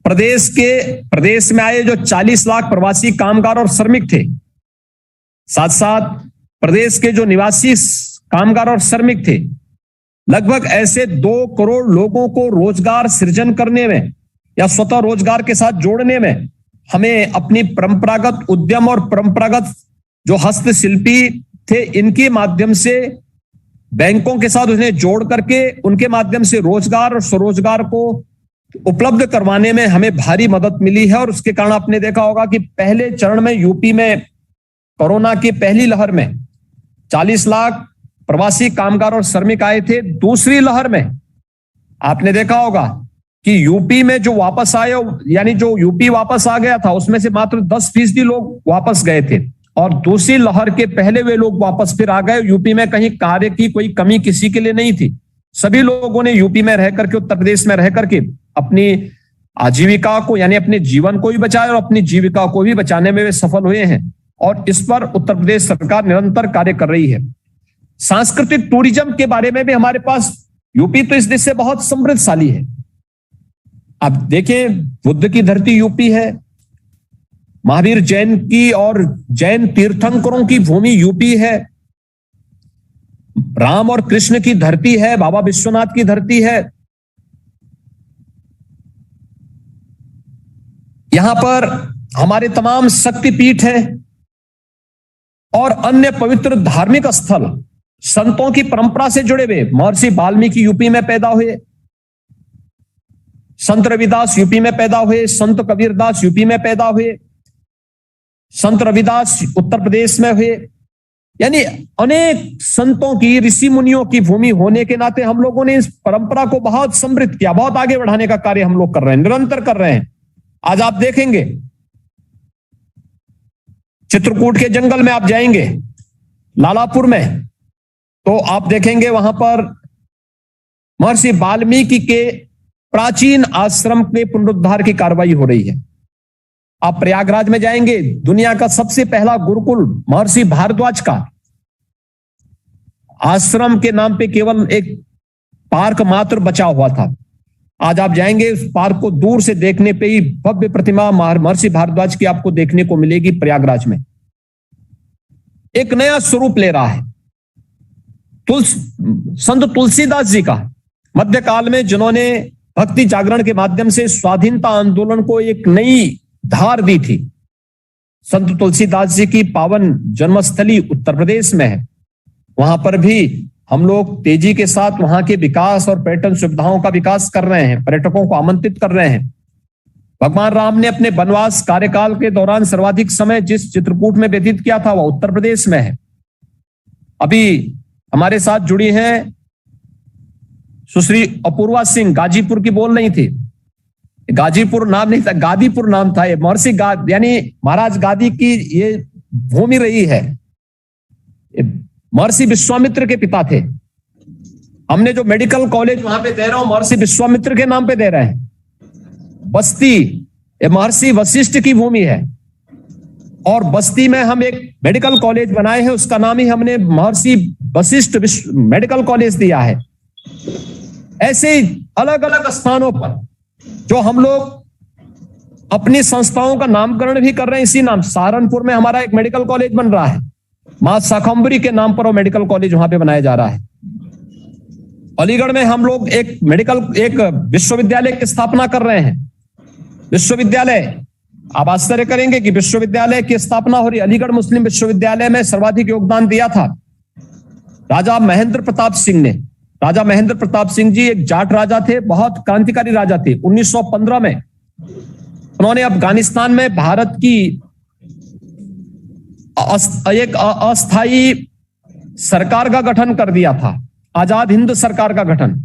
प्रदेश में आए जो 40 लाख प्रवासी कामगार और श्रमिक थे, साथ साथ प्रदेश के जो निवासी कामगार और श्रमिक थे, लगभग ऐसे 2 करोड़ लोगों को रोजगार सृजन करने में या स्वतः रोजगार के साथ जोड़ने में हमें अपनी परंपरागत उद्यम और परंपरागत जो हस्तशिल्पी थे इनके माध्यम से बैंकों के साथ उन्हें जोड़ करके उनके माध्यम से रोजगार और स्वरोजगार को उपलब्ध करवाने में हमें भारी मदद मिली है। और उसके कारण आपने देखा होगा कि पहले चरण में यूपी में कोरोना की पहली लहर में 40 लाख प्रवासी कामगार और श्रमिक आए थे। दूसरी लहर में आपने देखा होगा कि यूपी में जो वापस आए, यानी जो यूपी वापस आ गया था उसमें से मात्र 10% लोग वापस गए थे, और दूसरी लहर के पहले वे लोग वापस फिर आ गए। यूपी में कहीं कार्य की कोई कमी किसी के लिए नहीं थी। सभी लोगों ने यूपी में रह करके, उत्तर प्रदेश में रह करके अपनी आजीविका को, यानी अपने जीवन को भी बचाया और अपनी जीविका को भी बचाने में वे सफल हुए हैं। और इस पर उत्तर प्रदेश सरकार निरंतर कार्य कर रही है। सांस्कृतिक टूरिज्म के बारे में भी हमारे पास, यूपी तो इस देश से बहुत समृद्धशाली है। आप देखें, बुद्ध की धरती यूपी है, महावीर जैन की और जैन तीर्थंकरों की भूमि यूपी है, राम और कृष्ण की धरती है, बाबा विश्वनाथ की धरती है। यहां पर हमारे तमाम शक्तिपीठ हैं और अन्य पवित्र धार्मिक स्थल संतों की परंपरा से जुड़े हुए। महर्षि वाल्मीकि यूपी में पैदा हुए, संत रविदास यूपी में पैदा हुए, संत कबीरदास यूपी में पैदा हुए, संत रविदास उत्तर प्रदेश में हुए। यानी अनेक संतों की, ऋषि मुनियों की भूमि होने के नाते हम लोगों ने इस परंपरा को बहुत समृद्ध किया, बहुत आगे बढ़ाने का कार्य हम लोग कर रहे हैं, निरंतर कर रहे हैं। आज आप देखेंगे चित्रकूट के जंगल में आप जाएंगे, लालापुर में, तो आप देखेंगे वहां पर महर्षि वाल्मीकि के प्राचीन आश्रम के पुनरुद्धार की कार्रवाई हो रही है। आप प्रयागराज में जाएंगे, दुनिया का सबसे पहला गुरुकुल महर्षि भारद्वाज का आश्रम के नाम पे केवल एक पार्क मात्र बचा हुआ था। आज आप जाएंगे, उस पार्क को दूर से देखने पे ही भव्य प्रतिमा महर्षि भारद्वाज की आपको देखने को मिलेगी प्रयागराज में। एक नया स्वरूप ले रहा है संत तुलसीदास जी का, मध्यकाल में जिन्होंने भक्ति जागरण के माध्यम से स्वाधीनता आंदोलन को एक नई धार दी थी। संत तुलसीदास जी की पावन जन्मस्थली उत्तर प्रदेश में है। वहां पर भी हम लोग तेजी के साथ वहां के विकास और पर्यटन सुविधाओं का विकास कर रहे हैं, पर्यटकों को आमंत्रित कर रहे हैं। भगवान राम ने अपने वनवास कार्यकाल के दौरान सर्वाधिक समय जिस चित्रकूट में व्यतीत किया था वह उत्तर प्रदेश में है। अभी हमारे साथ जुड़ी हैं सुश्री अपूर्वा सिंह, गाजीपुर की बोल रही थी। गाजीपुर नाम नहीं था, गादीपुर नाम था। ये महर्षि यानी महाराज गादी की ये भूमि रही है। महर्षि विश्वामित्र के पिता थे। हमने जो मेडिकल कॉलेज वहां पे दे रहा हूं महर्षि विश्वामित्र के नाम पे दे रहे हैं। बस्ती ये महर्षि वशिष्ठ की भूमि है और बस्ती में हम एक मेडिकल कॉलेज बनाए हैं, उसका नाम ही हमने महर्षि वशिष्ठ मेडिकल कॉलेज दिया है। ऐसे अलग अलग स्थानों पर जो हम लोग अपनी संस्थाओं का नामकरण भी कर रहे हैं इसी नाम। सहारनपुर में हमारा एक मेडिकल कॉलेज बन रहा है, मां शाकंभरी के नाम पर वो मेडिकल कॉलेज वहां पे बनाया जा रहा है। अलीगढ़ में हम लोग एक विश्वविद्यालय की स्थापना कर रहे हैं। विश्वविद्यालय, आप आश्चर्य करेंगे कि विश्वविद्यालय की स्थापना हो रही। अलीगढ़ मुस्लिम विश्वविद्यालय में सर्वाधिक योगदान दिया था राजा महेंद्र प्रताप सिंह ने। राजा महेंद्र प्रताप सिंह जी एक जाट राजा थे, बहुत क्रांतिकारी राजा थे। 1915 में उन्होंने अफगानिस्तान में भारत की एक अस्थायी सरकार का गठन कर दिया था, आजाद हिंद सरकार का गठन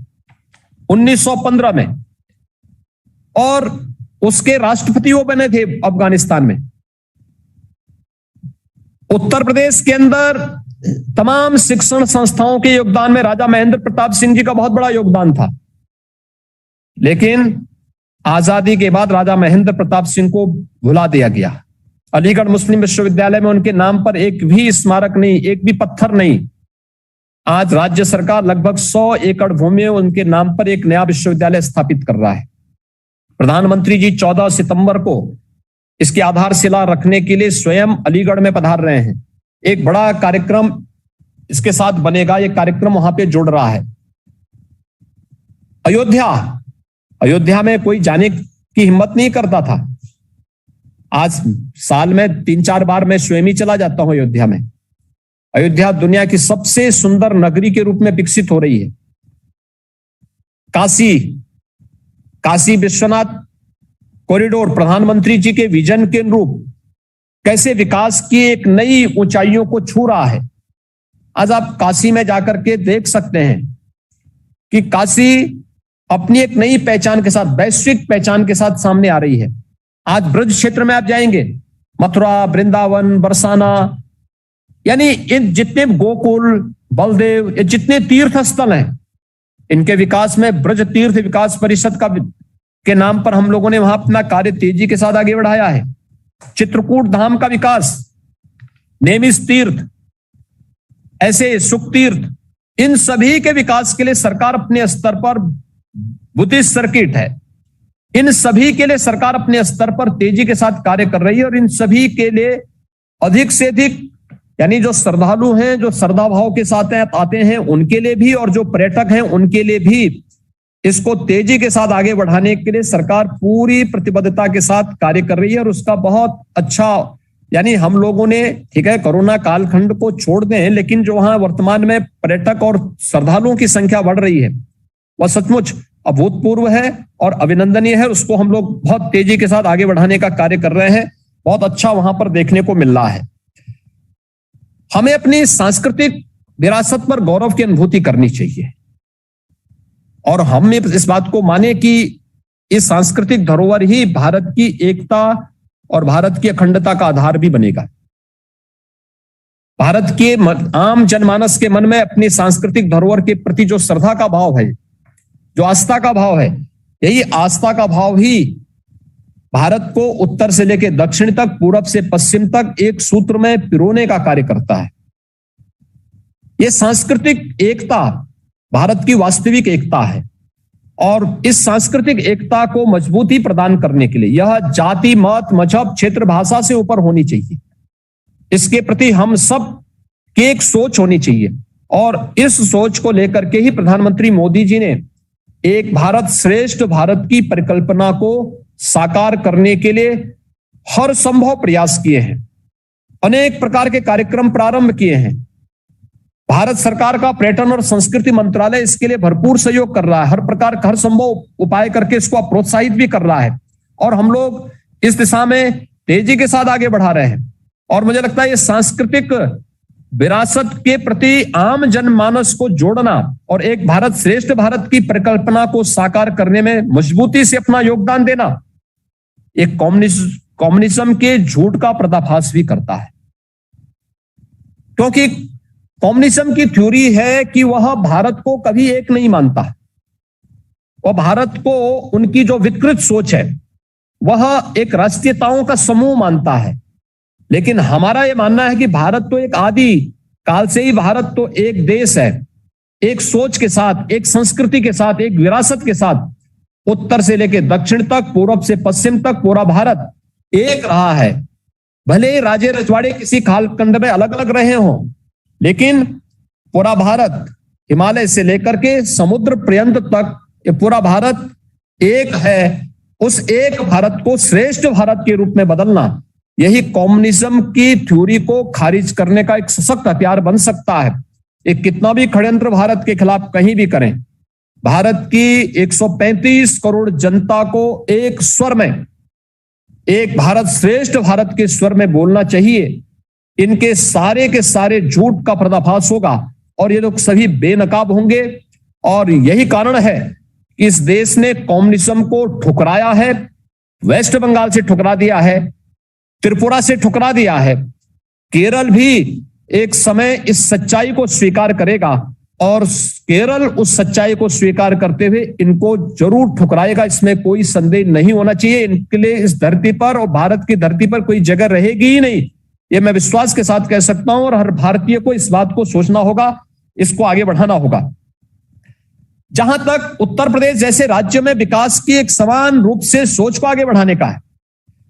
1915 में, और उसके राष्ट्रपति वो बने थे अफगानिस्तान में। उत्तर प्रदेश के अंदर तमाम शिक्षण संस्थाओं के योगदान में राजा महेंद्र प्रताप सिंह जी का बहुत बड़ा योगदान था। लेकिन आजादी के बाद राजा महेंद्र प्रताप सिंह को भुला दिया गया। अलीगढ़ मुस्लिम विश्वविद्यालय में उनके नाम पर एक भी स्मारक नहीं, एक भी पत्थर नहीं। आज राज्य सरकार लगभग 100 एकड़ भूमि में उनके नाम पर एक नया विश्वविद्यालय स्थापित कर रहा है। प्रधानमंत्री जी 14 सितंबर को इसकी आधारशिला रखने के लिए स्वयं अलीगढ़ में पधार रहे हैं। एक बड़ा कार्यक्रम इसके साथ बनेगा, ये कार्यक्रम वहां पे जुड़ रहा है। अयोध्या में कोई जाने की हिम्मत नहीं करता था। आज साल में 3-4 बार मैं स्वयं ही चला जाता हूं अयोध्या में। अयोध्या दुनिया की सबसे सुंदर नगरी के रूप में विकसित हो रही है। काशी विश्वनाथ कॉरिडोर प्रधानमंत्री जी के विजन के अनुरूप कैसे विकास की एक नई ऊंचाइयों को छू रहा है। आज आप काशी में जाकर के देख सकते हैं कि काशी अपनी एक नई पहचान के साथ, वैश्विक पहचान के साथ सामने आ रही है। आज ब्रज क्षेत्र में आप जाएंगे, मथुरा, वृंदावन, बरसाना, यानी इन जितने गोकुल, बलदेव, ये जितने तीर्थ स्थल हैं, इनके विकास में ब्रज तीर्थ विकास परिषद के नाम पर हम लोगों ने वहां अपना कार्य तेजी के साथ आगे बढ़ाया है। चित्रकूट धाम का विकास, नेमिष तीर्थ, ऐसे सुख तीर्थ, इन सभी के विकास के लिए सरकार अपने स्तर पर, बुद्धिस्ट सर्किट है, इन सभी के लिए सरकार अपने स्तर पर तेजी के साथ कार्य कर रही है। और इन सभी के लिए अधिक से अधिक, यानी जो श्रद्धालु हैं, जो श्रद्धा भाव के साथ आते हैं, उनके लिए भी, और जो पर्यटक हैं उनके लिए भी इसको तेजी के साथ आगे बढ़ाने के लिए सरकार पूरी प्रतिबद्धता के साथ कार्य कर रही है। और उसका बहुत अच्छा, यानी हम लोगों ने, ठीक है, कोरोना कालखंड को छोड़ दें, लेकिन जो वहां वर्तमान में पर्यटक और श्रद्धालुओं की संख्या बढ़ रही है वह सचमुच अभूतपूर्व है और अभिनंदनीय है। उसको हम लोग बहुत तेजी के साथ आगे बढ़ाने का कार्य कर रहे हैं। बहुत अच्छा वहां पर देखने को मिल रहा है। हमें अपनी सांस्कृतिक विरासत पर गौरव की अनुभूति करनी चाहिए और हम इस बात को माने कि इस सांस्कृतिक धरोहर ही भारत की एकता और भारत की अखंडता का आधार भी बनेगा। भारत के आम जनमानस के मन में अपनी सांस्कृतिक धरोहर के प्रति जो श्रद्धा का भाव है, जो आस्था का भाव है, यही आस्था का भाव ही भारत को उत्तर से लेकर दक्षिण तक, पूरब से पश्चिम तक एक सूत्र में पिरोने का कार्य करता है। यह सांस्कृतिक एकता भारत की वास्तविक एकता है और इस सांस्कृतिक एकता को मजबूती प्रदान करने के लिए यह जाति, मत, मजहब, क्षेत्र, भाषा से ऊपर होनी चाहिए। इसके प्रति हम सब की एक सोच होनी चाहिए और इस सोच को लेकर के ही प्रधानमंत्री मोदी जी ने एक भारत श्रेष्ठ भारत की परिकल्पना को साकार करने के लिए हर संभव प्रयास किए हैं। अनेक प्रकार के कार्यक्रम प्रारंभ किए हैं। भारत सरकार का पर्यटन और संस्कृति मंत्रालय इसके लिए भरपूर सहयोग कर रहा है, हर प्रकार का हर संभव उपाय करके इसको प्रोत्साहित भी कर रहा है और हम लोग इस दिशा में तेजी के साथ आगे बढ़ा रहे हैं। और मुझे लगता है ये सांस्कृतिक विरासत के प्रति आम जनमानस को जोड़ना और एक भारत श्रेष्ठ भारत की परिकल्पना को साकार करने में मजबूती से अपना योगदान देना एक कम्युनिज्म के झूठ का पर्दाफाश भी करता है, क्योंकि कम्युनिज्म की थ्योरी है कि वह भारत को कभी एक नहीं मानता। वह भारत को, उनकी जो विकृत सोच है वह एक राष्ट्रीयताओं का समूह मानता है। लेकिन हमारा यह मानना है कि भारत तो एक आदि काल से ही भारत तो एक देश है, एक सोच के साथ, एक संस्कृति के साथ, एक विरासत के साथ उत्तर से लेकर दक्षिण तक, पूर्व से पश्चिम तक पूरा भारत एक रहा है। भले ही राजे रजवाड़े किसी कालखंड में अलग अलग रहे हों, लेकिन पूरा भारत हिमालय से लेकर के समुद्र पर्यंत तक ये पूरा भारत एक है। उस एक भारत को श्रेष्ठ भारत के रूप में बदलना, यही कम्युनिज्म की थ्योरी को खारिज करने का एक सशक्त हथियार बन सकता है। एक कितना भी षड्यंत्र भारत के खिलाफ कहीं भी करें, भारत की 135 करोड़ जनता को एक स्वर में, एक भारत श्रेष्ठ भारत के स्वर में बोलना चाहिए। इनके सारे के सारे झूठ का पर्दाफाश होगा और ये लोग सभी बेनकाब होंगे। और यही कारण है कि इस देश ने कम्युनिज्म को ठुकराया है। वेस्ट बंगाल से ठुकरा दिया है, त्रिपुरा से ठुकरा दिया है, केरल भी एक समय इस सच्चाई को स्वीकार करेगा और केरल उस सच्चाई को स्वीकार करते हुए इनको जरूर ठुकराएगा, इसमें कोई संदेह नहीं होना चाहिए। इनके लिए इस धरती पर और भारत की धरती पर कोई जगह रहेगी ही नहीं, ये मैं विश्वास के साथ कह सकता हूं। और हर भारतीय को इस बात को सोचना होगा, इसको आगे बढ़ाना होगा। जहां तक उत्तर प्रदेश जैसे राज्य में विकास की एक समान रूप से सोच को आगे बढ़ाने का है,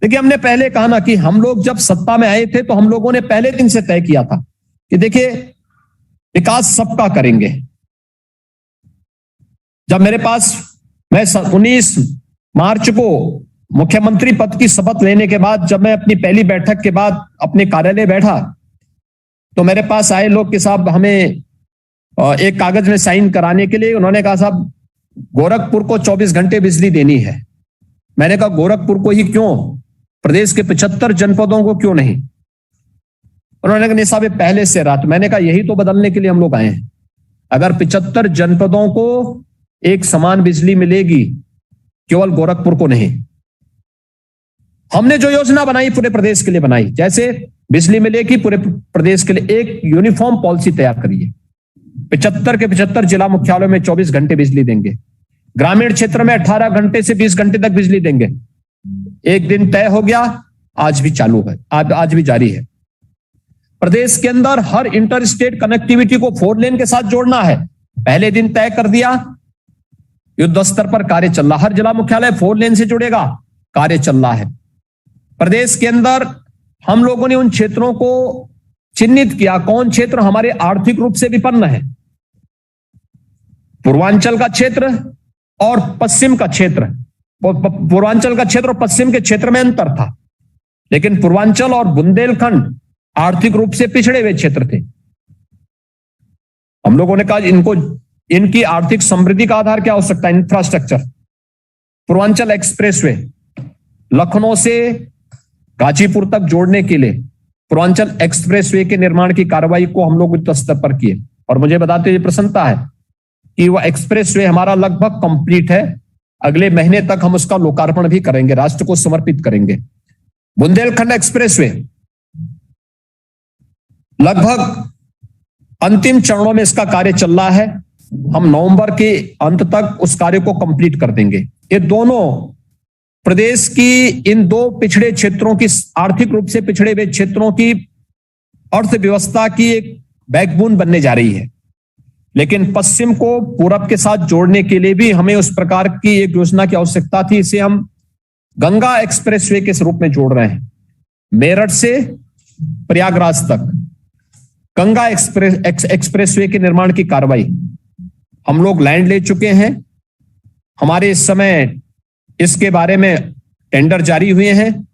देखिए हमने पहले कहा ना कि हम लोग जब सत्ता में आए थे तो हम लोगों ने पहले दिन से तय किया था कि देखिए विकास सबका करेंगे। जब मेरे पास, मैं 19 मार्च को मुख्यमंत्री पद की शपथ लेने के बाद, जब मैं अपनी पहली बैठक के बाद अपने कार्यालय बैठा तो मेरे पास आए लोग कि साहब हमें एक कागज में साइन कराने के लिए, उन्होंने कहा साहब गोरखपुर को 24 घंटे बिजली देनी है। मैंने कहा गोरखपुर को ही क्यों, प्रदेश के 75 जनपदों को क्यों नहीं? उन्होंने कहा नहीं साहब पहले से रात। मैंने कहा यही तो बदलने के लिए हम लोग आए हैं। अगर 75 जनपदों को एक समान बिजली मिलेगी, केवल गोरखपुर को नहीं। हमने जो योजना बनाई पूरे प्रदेश के लिए बनाई, जैसे बिजली मिलेगी पूरे प्रदेश के लिए, एक यूनिफॉर्म पॉलिसी तैयार करिए। 75 के 75 जिला मुख्यालयों में 24 घंटे बिजली देंगे, ग्रामीण क्षेत्र में 18 घंटे से 20 घंटे तक बिजली देंगे। एक दिन तय हो गया, आज भी चालू है, आज भी जारी है। प्रदेश के अंदर हर इंटर स्टेट कनेक्टिविटी को 4 लेन के साथ जोड़ना है, पहले दिन तय कर दिया, युद्ध स्तर पर कार्य चल रहा। हर जिला मुख्यालय 4 लेन से जुड़ेगा, कार्य चल रहा है। प्रदेश के अंदर हम लोगों ने उन क्षेत्रों को चिन्हित किया, कौन क्षेत्र हमारे आर्थिक रूप से विपन्न है। पूर्वांचल का क्षेत्र और पश्चिम का क्षेत्र, पूर्वांचल का क्षेत्र और पश्चिम के क्षेत्र में अंतर था, लेकिन पूर्वांचल और बुंदेलखंड आर्थिक रूप से पिछड़े हुए क्षेत्र थे। हम लोगों ने कहा इनको, इनकी आर्थिक समृद्धि का आधार क्या हो सकता है? इंफ्रास्ट्रक्चर। पूर्वांचल एक्सप्रेसवे लखनऊ से गाजीपुर तक जोड़ने के लिए पूर्वांचल एक्सप्रेसवे के निर्माण की कार्रवाई को हम लोग युद्ध स्तर पर किए और मुझे बताते हुए प्रसन्नता है कि वह एक्सप्रेसवे हमारा लगभग कंप्लीट है। अगले महीने तक हम उसका लोकार्पण भी करेंगे, राष्ट्र को समर्पित करेंगे। बुंदेलखंड एक्सप्रेसवे लगभग अंतिम चरणों में इसका कार्य चल रहा है। हम नवंबर के अंत तक उस कार्य को कंप्लीट कर देंगे। ये दोनों प्रदेश की इन दो पिछड़े क्षेत्रों की, आर्थिक रूप से पिछड़े हुए क्षेत्रों की अर्थव्यवस्था की एक बैकबोन बनने जा रही है। लेकिन पश्चिम को पूरब के साथ जोड़ने के लिए भी हमें उस प्रकार की एक योजना की आवश्यकता थी। इसे हम गंगा एक्सप्रेसवे के रूप में जोड़ रहे हैं। मेरठ से प्रयागराज तक गंगा एक्सप्रेसवे के निर्माण की कार्रवाई हम लोग लैंड ले चुके हैं। हमारे इस समय इसके बारे में टेंडर जारी हुए हैं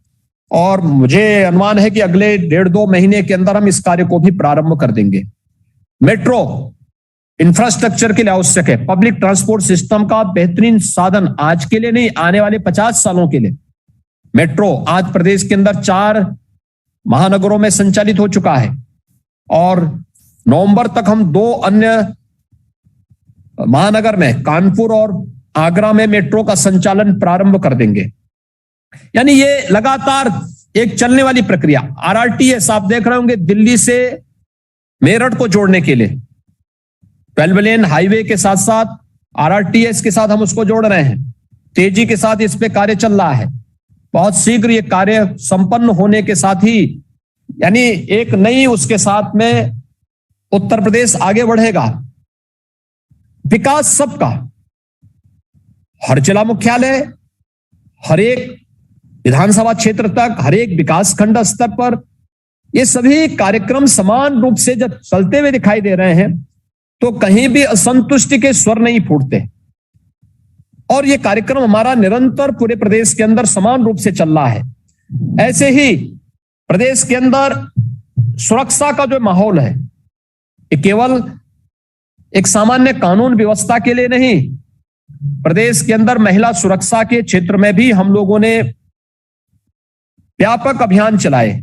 और मुझे अनुमान है कि अगले 1.5-2 महीने के अंदर हम इस कार्य को भी प्रारंभ कर देंगे। मेट्रो इंफ्रास्ट्रक्चर के लिए आवश्यक है। पब्लिक ट्रांसपोर्ट सिस्टम का बेहतरीन साधन आज के लिए नहीं, आने वाले 50 सालों के लिए। मेट्रो आज प्रदेश के अंदर 4 महानगरों में संचालित हो चुका है और नवंबर तक हम 2 अन्य महानगर में, कानपुर और आगरा में मेट्रो का संचालन प्रारंभ कर देंगे। यानी ये लगातार एक चलने वाली प्रक्रिया। आरआरटीएस आप देख रहे होंगे, दिल्ली से मेरठ को जोड़ने के लिए 12 लेन हाईवे के साथ साथ आरआरटीएस के साथ हम उसको जोड़ रहे हैं। तेजी के साथ इस पे कार्य चल रहा है। बहुत शीघ्र ये कार्य संपन्न होने के साथ ही, यानी एक नई उसके साथ में उत्तर प्रदेश आगे बढ़ेगा। विकास सबका, हर जिला मुख्यालय, हर एक विधानसभा क्षेत्र तक, हर एक विकास खंड स्तर पर ये सभी कार्यक्रम समान रूप से जब चलते हुए दिखाई दे रहे हैं तो कहीं भी असंतुष्टि के स्वर नहीं फूटते और ये कार्यक्रम हमारा निरंतर पूरे प्रदेश के अंदर समान रूप से चल रहा है। ऐसे ही प्रदेश के अंदर सुरक्षा का जो माहौल है, ये केवल एक सामान्य कानून व्यवस्था के लिए नहीं, प्रदेश के अंदर महिला सुरक्षा के क्षेत्र में भी हम लोगों ने व्यापक अभियान चलाए।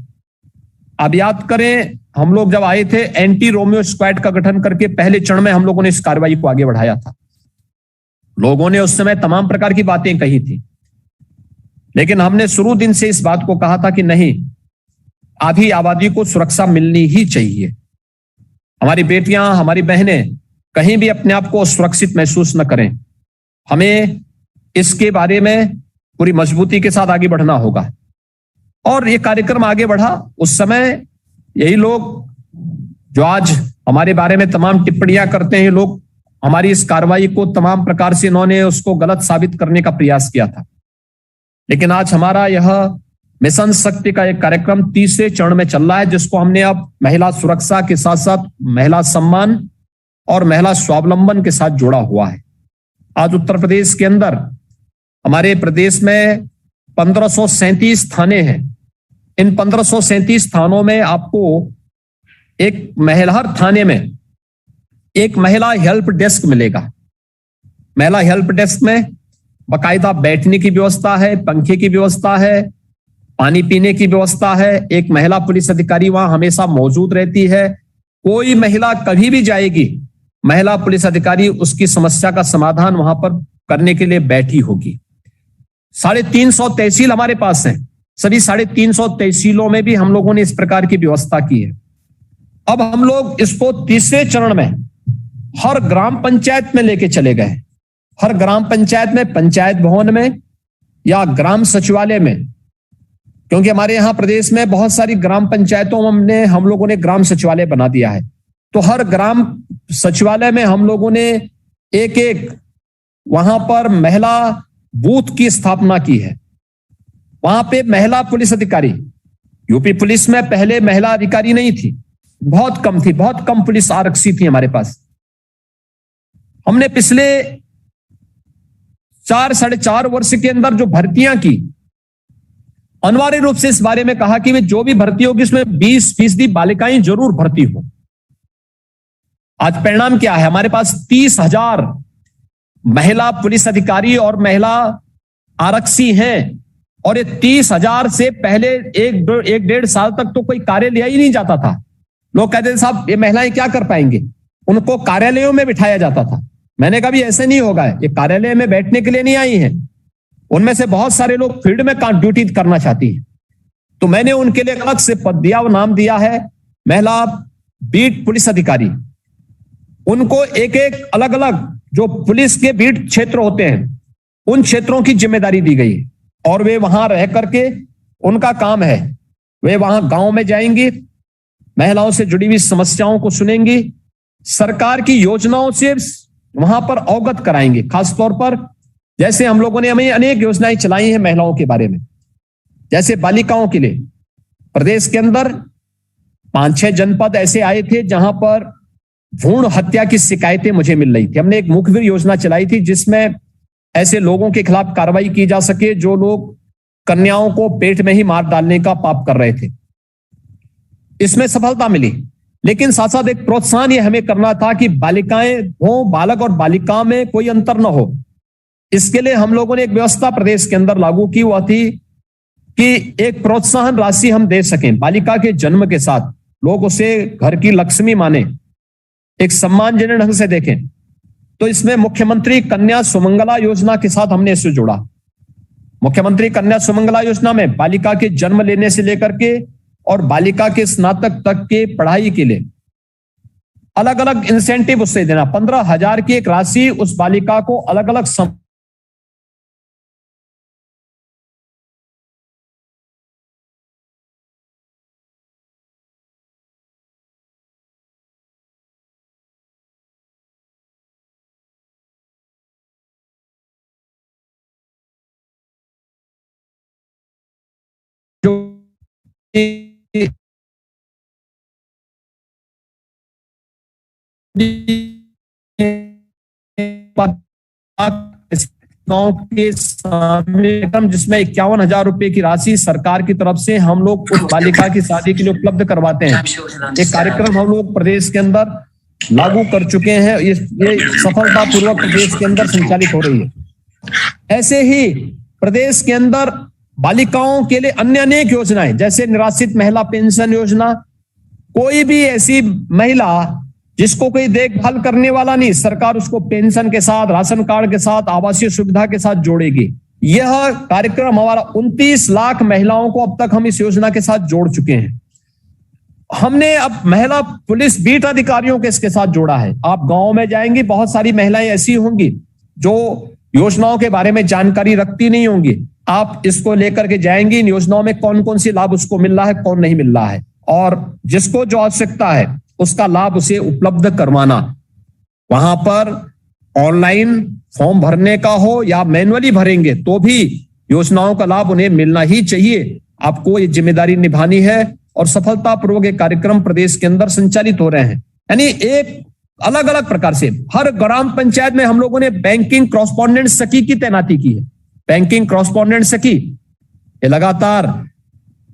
आप याद करें, हम लोग जब आए थे, एंटी रोमियो स्क्वाड का गठन करके पहले चरण में हम लोगों ने इस कार्रवाई को आगे बढ़ाया था। लोगों ने उस समय तमाम प्रकार की बातें कही थी, लेकिन हमने शुरू दिन से इस बात को कहा था कि नहीं, आधी आबादी को सुरक्षा मिलनी ही चाहिए। हमारी बेटियां, हमारी बहनें कहीं भी अपने आप को सुरक्षित महसूस न करें। हमें इसके बारे में पूरी मजबूती के साथ आगे बढ़ना होगा और ये कार्यक्रम आगे बढ़ा। उस समय यही लोग जो आज हमारे बारे में तमाम टिप्पणियां करते हैं, लोग हमारी इस कार्रवाई को तमाम प्रकार से इन्होंने उसको गलत साबित करने का प्रयास किया था। लेकिन आज हमारा यह मिशन शक्ति का एक कार्यक्रम तीसरे चरण में चल रहा है, जिसको हमने अब महिला सुरक्षा के साथ साथ महिला सम्मान और महिला स्वावलंबन के साथ जोड़ा हुआ है। आज उत्तर प्रदेश के अंदर, हमारे प्रदेश में 1537 थाने हैं। इन 1537 थानों में आपको एक महिला, हर थाने में एक महिला हेल्प डेस्क मिलेगा। महिला हेल्प डेस्क में बाकायदा बैठने की व्यवस्था है, पंखे की व्यवस्था है, पानी पीने की व्यवस्था है। एक महिला पुलिस अधिकारी वहां हमेशा मौजूद रहती है। कोई महिला कभी भी जाएगी, महिला पुलिस अधिकारी उसकी समस्या का समाधान वहां पर करने के लिए बैठी होगी। 350 तहसील हमारे पास हैं। सभी 350 तहसीलों में भी हम लोगों ने इस प्रकार की व्यवस्था की है। अब हम लोग इसको तीसरे चरण में हर ग्राम पंचायत में लेके चले गए। हर ग्राम पंचायत में, पंचायत भवन में या ग्राम सचिवालय में, क्योंकि हमारे यहाँ प्रदेश में बहुत सारी ग्राम पंचायतों में हम लोगों ने ग्राम सचिवालय बना दिया है। तो हर ग्राम सचिवालय में हम लोगों ने एक वहां पर महिला बूथ की स्थापना की है। वहां पे महिला पुलिस अधिकारी, यूपी पुलिस में पहले महिला अधिकारी नहीं थी, बहुत कम थी, बहुत कम पुलिस आरक्षी थी हमारे पास। हमने पिछले 4-4.5 वर्ष के अंदर जो भर्तियां की, अनिवार्य रूप से इस बारे में कहा कि वे जो भी भर्ती होगी उसमें 20% बालिकाएं जरूर भर्ती हो। आज परिणाम क्या है? हमारे पास 30,000 महिला पुलिस अधिकारी और महिला आरक्षी हैं और ये 30,000 से पहले 1-1.5 साल तक तो कोई कार्य लिया ही नहीं जाता था। लोग कहते थे साहब ये महिलाएं क्या कर पाएंगे, उनको कार्यालयों में बिठाया जाता था। मैंने कहा भी ऐसे नहीं होगा, ये कार्यालय में बैठने के लिए नहीं आई हैं। उनमें से बहुत सारे लोग फील्ड में ड्यूटी करना चाहती हैं। तो मैंने उनके लिए अलग से पद दिया, वो नाम दिया है महिला बीट पुलिस अधिकारी। उनको एक अलग अलग जो पुलिस के बीट क्षेत्र होते हैं, उन क्षेत्रों की जिम्मेदारी दी गई है और वे वहां रह करके उनका काम है, वे वहां गांव में जाएंगी, महिलाओं से जुड़ी हुई समस्याओं को सुनेंगी, सरकार की योजनाओं से वहां पर अवगत कराएंगे। खासतौर पर जैसे हम लोगों ने हमें अनेक योजनाएं चलाई हैं महिलाओं के बारे में, जैसे बालिकाओं के लिए प्रदेश के अंदर 5-6 जनपद ऐसे आए थे जहां पर भ्रूण हत्या की शिकायतें मुझे मिल रही थी। हमने एक मुखबिर योजना चलाई थी जिसमें ऐसे लोगों के खिलाफ कार्रवाई की जा सके जो लोग कन्याओं को पेट में ही मार डालने का पाप कर रहे थे। इसमें सफलता मिली, लेकिन साथ साथ एक प्रोत्साहन ये हमें करना था कि बालिकाएं हो, बालक और बालिका में कोई अंतर न हो। इसके लिए हम लोगों ने एक व्यवस्था प्रदेश के अंदर लागू की, वह थी कि एक प्रोत्साहन राशि हम दे सकें। बालिका के जन्म के साथ लोग उसे घर की लक्ष्मी माने, एक सम्मानजनक ढंग से देखें। तो इसमें मुख्यमंत्री कन्या सुमंगला योजना के साथ हमने इसे जोड़ा। मुख्यमंत्री कन्या सुमंगला योजना में बालिका के जन्म लेने से लेकर के और बालिका के स्नातक तक के पढ़ाई के लिए अलग अलग इंसेंटिव उससे देना। 15,000 की एक राशि उस बालिका को अलग अलग गांव के सामने जिसमें 51,000 रुपए की राशि सरकार की तरफ से हम लोग उस बालिका की शादी के लिए उपलब्ध करवाते हैं। एक कार्यक्रम हम लोग प्रदेश के अंदर लागू कर चुके हैं, ये सफलतापूर्वक प्रदेश के अंदर संचालित हो रही है। ऐसे ही प्रदेश के अंदर बालिकाओं के लिए अन्य अनेक योजनाएं, जैसे निराश्रित महिला पेंशन योजना। कोई भी ऐसी महिला जिसको कोई देखभाल करने वाला नहीं, सरकार उसको पेंशन के साथ, राशन कार्ड के साथ, आवासीय सुविधा के साथ जोड़ेगी। यह कार्यक्रम हमारा 29 लाख महिलाओं को अब तक हम इस योजना के साथ जोड़ चुके हैं। हमने अब महिला पुलिस बीट अधिकारियों के इसके साथ जोड़ा है। आप गांव में जाएंगी, बहुत सारी महिलाएं ऐसी होंगी जो योजनाओं के बारे में जानकारी रखती नहीं होंगी। आप इसको लेकर के जाएंगी, इन योजनाओं में कौन कौन सी लाभ उसको मिल रहा है, कौन नहीं मिल रहा है, और जिसको जो आवश्यकता है उसका लाभ उसे उपलब्ध करवाना। वहां पर ऑनलाइन फॉर्म भरने का हो या मैन्युअली भरेंगे तो भी योजनाओं का लाभ उन्हें मिलना ही चाहिए। आपको ये जिम्मेदारी निभानी है और सफलतापूर्वक ये कार्यक्रम प्रदेश के अंदर संचालित हो रहे हैं। यानी एक अलग अलग प्रकार से हर ग्राम पंचायत में हम लोगों ने बैंकिंग कॉरेस्पॉन्डेंट सखी की तैनाती की है। बैंकिंग कॉरेस्पॉन्डेंट सखी ये लगातार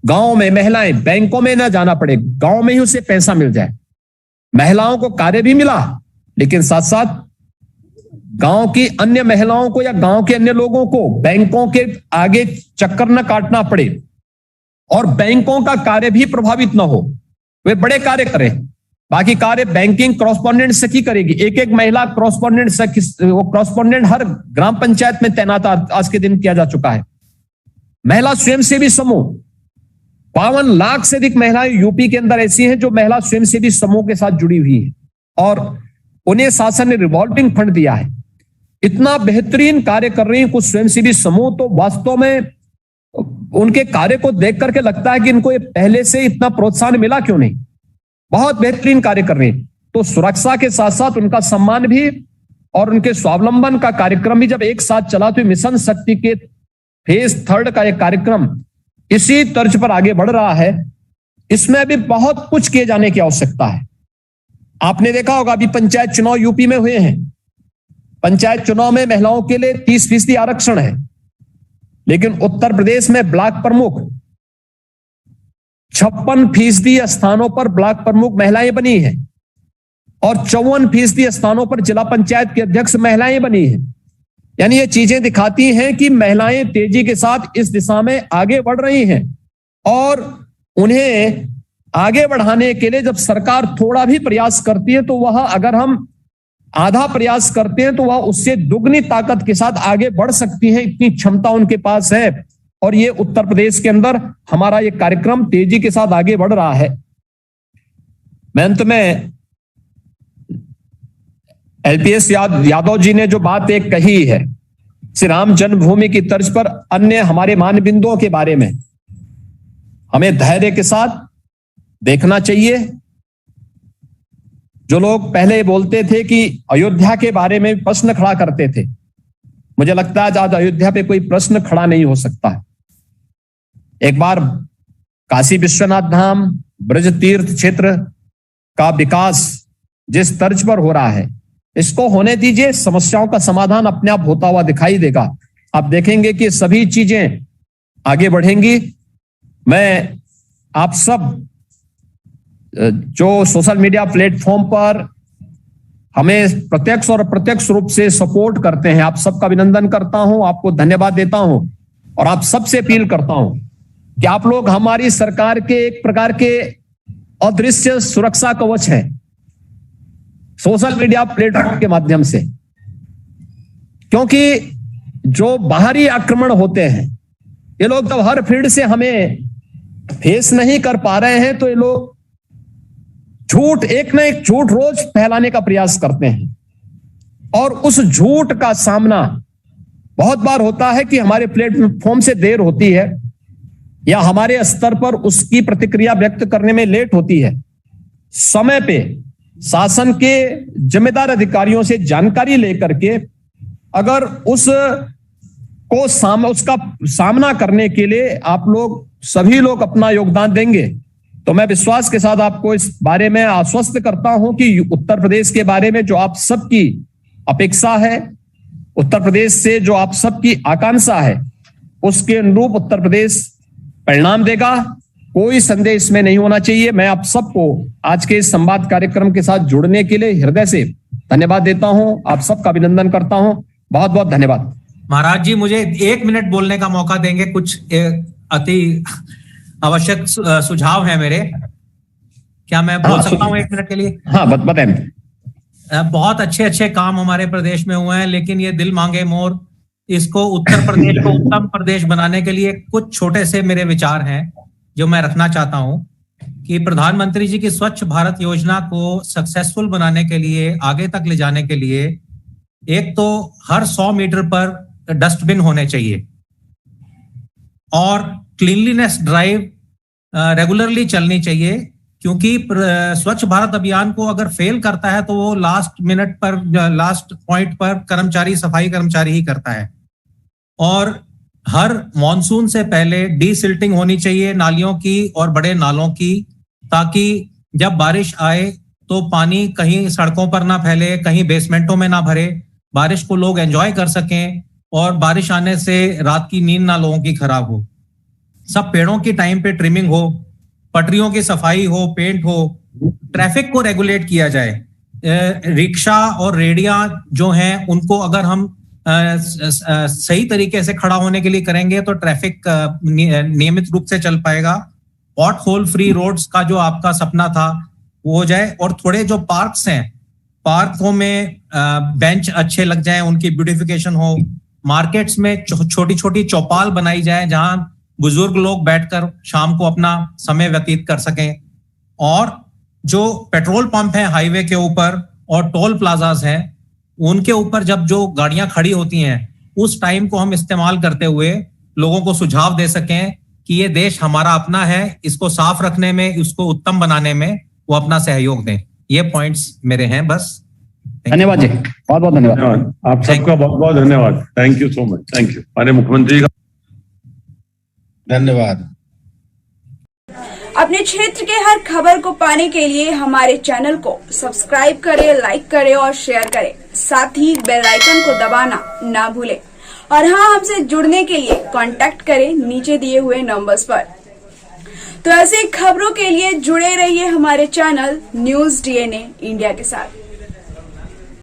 गांव में महिलाएं बैंकों में ना जाना पड़े, गांव में ही उसे पैसा मिल जाए। महिलाओं को कार्य भी मिला, लेकिन साथ साथ गांव की अन्य महिलाओं को या गांव के अन्य लोगों को बैंकों के आगे चक्कर न काटना पड़े और बैंकों का कार्य भी प्रभावित न हो। वे बड़े कार्य करें, बाकी कार्य बैंकिंग कॉरेस्पॉन्डेंट सखी करेगी। एक एक महिला कॉरेस्पॉन्डेंट सखी, वो कॉरेस्पॉन्डेंट हर ग्राम पंचायत में तैनात आज के दिन किया जा चुका है। महिला स्वयंसेवी समूह 52 लाख से अधिक महिलाएं यूपी के अंदर ऐसी हैं जो महिला स्वयंसेवी समूह के साथ जुड़ी हुई हैं और उन्हें शासन ने रिवॉल्विंग फंड दिया है। इतना बेहतरीन कार्य कर रही हैं कुछ स्वयंसेवी समूह, तो वास्तव में उनके कार्य को देख करके लगता है कि इनको ये पहले से इतना प्रोत्साहन मिला क्यों नहीं। बहुत बेहतरीन कार्य कर रहे हैं। तो सुरक्षा के साथ साथ उनका सम्मान भी और उनके स्वावलंबन का कार्यक्रम भी जब एक साथ चला तो मिशन शक्ति के फेज 3 का एक कार्यक्रम इसी तर्ज पर आगे बढ़ रहा है। इसमें भी बहुत कुछ किए जाने की आवश्यकता है। आपने देखा होगा अभी पंचायत चुनाव यूपी में हुए हैं। पंचायत चुनाव में महिलाओं के लिए 30% आरक्षण है, लेकिन उत्तर प्रदेश में ब्लॉक प्रमुख 56% स्थानों पर ब्लॉक प्रमुख महिलाएं बनी हैं और 54% स्थानों पर जिला पंचायत के अध्यक्ष महिलाएं बनी हैं। यानी ये चीजें दिखाती हैं कि महिलाएं तेजी के साथ इस दिशा में आगे बढ़ रही हैं और उन्हें आगे बढ़ाने के लिए जब सरकार थोड़ा भी प्रयास करती है तो वह, अगर हम आधा प्रयास करते हैं तो वह उससे दुगनी ताकत के साथ आगे बढ़ सकती है। इतनी क्षमता उनके पास है और ये उत्तर प्रदेश के अंदर हमारा ये कार्यक्रम तेजी के साथ आगे बढ़ रहा है। मैं अंत में LPS यादव जी ने जो बात एक कही है श्री राम जन्मभूमि की तर्ज पर अन्य हमारे मानबिंदुओं के बारे में हमें धैर्य के साथ देखना चाहिए। जो लोग पहले बोलते थे कि अयोध्या के बारे में प्रश्न खड़ा करते थे, मुझे लगता है आज अयोध्या पे कोई प्रश्न खड़ा नहीं हो सकता है। एक बार काशी विश्वनाथ धाम, ब्रज तीर्थ क्षेत्र का विकास जिस तर्ज पर हो रहा है, इसको होने दीजिए, समस्याओं का समाधान अपने आप होता हुआ दिखाई देगा। आप देखेंगे कि सभी चीजें आगे बढ़ेंगी। मैं आप सब जो सोशल मीडिया प्लेटफॉर्म पर हमें प्रत्यक्ष और अप्रत्यक्ष रूप से सपोर्ट करते हैं, आप सबका अभिनंदन करता हूं, आपको धन्यवाद देता हूं और आप सबसे अपील करता हूं कि आप लोग हमारी सरकार के एक प्रकार के अदृश्य सुरक्षा कवच हैं सोशल मीडिया प्लेटफॉर्म के माध्यम से। क्योंकि जो बाहरी आक्रमण होते हैं, ये लोग जब हर फील्ड से हमें फेस नहीं कर पा रहे हैं तो ये लोग झूठ, एक न एक झूठ रोज फैलाने का प्रयास करते हैं। और उस झूठ का सामना बहुत बार होता है कि हमारे प्लेटफॉर्म से देर होती है या हमारे स्तर पर उसकी प्रतिक्रिया व्यक्त करने में लेट होती है। समय पे शासन के जिम्मेदार अधिकारियों से जानकारी लेकर के अगर उसका सामना करने के लिए आप लोग सभी लोग अपना योगदान देंगे तो मैं विश्वास के साथ आपको इस बारे में आश्वस्त करता हूं कि उत्तर प्रदेश के बारे में जो आप सबकी अपेक्षा है, उत्तर प्रदेश से जो आप सबकी आकांक्षा है, उसके अनुरूप उत्तर प्रदेश परिणाम देगा। कोई संदेह इसमें नहीं होना चाहिए। मैं आप सबको आज के इस संवाद कार्यक्रम के साथ जुड़ने के लिए हृदय से धन्यवाद देता हूं, आप सबका अभिनंदन करता हूं। बहुत बहुत धन्यवाद। महाराज जी, मुझे 1 मिनट बोलने का मौका देंगे? कुछ अति आवश्यक सुझाव है मेरे, क्या मैं बोल सकता हूं 1 मिनट के लिए? हाँ, बताएं। बहुत अच्छे काम हमारे प्रदेश में हुए हैं, लेकिन ये दिल मांगे मोर, इसको उत्तर प्रदेश को उत्तम प्रदेश बनाने के लिए कुछ छोटे से मेरे विचार हैं जो मैं रखना चाहता हूं कि प्रधानमंत्री जी की स्वच्छ भारत योजना को सक्सेसफुल बनाने के लिए, आगे तक ले जाने के लिए, एक तो हर 100 मीटर पर डस्टबिन होने चाहिए और क्लीनलीनेस ड्राइव रेगुलरली चलनी चाहिए। क्योंकि स्वच्छ भारत अभियान को अगर फेल करता है तो वो लास्ट मिनट पर, लास्ट पॉइंट पर सफाई कर्मचारी ही करता है। और हर मॉनसून से पहले डीसिल्टिंग होनी चाहिए नालियों की और बड़े नालों की, ताकि जब बारिश आए तो पानी कहीं सड़कों पर ना फैले, कहीं बेसमेंटों में ना भरे, बारिश को लोग एंजॉय कर सकें और बारिश आने से रात की नींद ना लोगों की खराब हो। सब पेड़ों की टाइम पे ट्रिमिंग हो, पटरियों की सफाई हो, पेंट हो, ट्रैफिक को रेगुलेट किया जाए। रिक्शा और रेडियां जो हैं उनको अगर हम सही तरीके से खड़ा होने के लिए करेंगे तो ट्रैफिक नियमित रूप से चल पाएगा। पॉट होल फ्री रोड्स का जो आपका सपना था वो हो जाए। और थोड़े जो पार्क्स हैं, पार्कों में बेंच अच्छे लग जाएं, उनकी ब्यूटिफिकेशन हो। मार्केट्स में छोटी छोटी चौपाल बनाई जाए जहां बुजुर्ग लोग बैठकर शाम को अपना समय व्यतीत कर सकें। और जो पेट्रोल पंप है हाईवे के ऊपर और टोल प्लाजाज हैं, उनके ऊपर जब जो गाड़ियां खड़ी होती हैं उस टाइम को हम इस्तेमाल करते हुए लोगों को सुझाव दे सकें कि ये देश हमारा अपना है, इसको साफ रखने में, इसको उत्तम बनाने में वो अपना सहयोग दें। ये पॉइंट्स मेरे हैं बस। धन्यवाद जी, बहुत बहुत धन्यवाद। आप सबका बहुत बहुत धन्यवाद। Thank you so much. Thank you हमारे मुख्यमंत्री का धन्यवाद। अपने क्षेत्र के हर खबर को पाने के लिए हमारे चैनल को सब्सक्राइब करें, लाइक करें और शेयर करें। साथ ही बेल आइकन को दबाना ना भूलें। और हाँ, हमसे जुड़ने के लिए कांटेक्ट करें नीचे दिए हुए नंबर्स पर। तो ऐसे खबरों के लिए जुड़े रहिए हमारे चैनल न्यूज डीएनए इंडिया के साथ।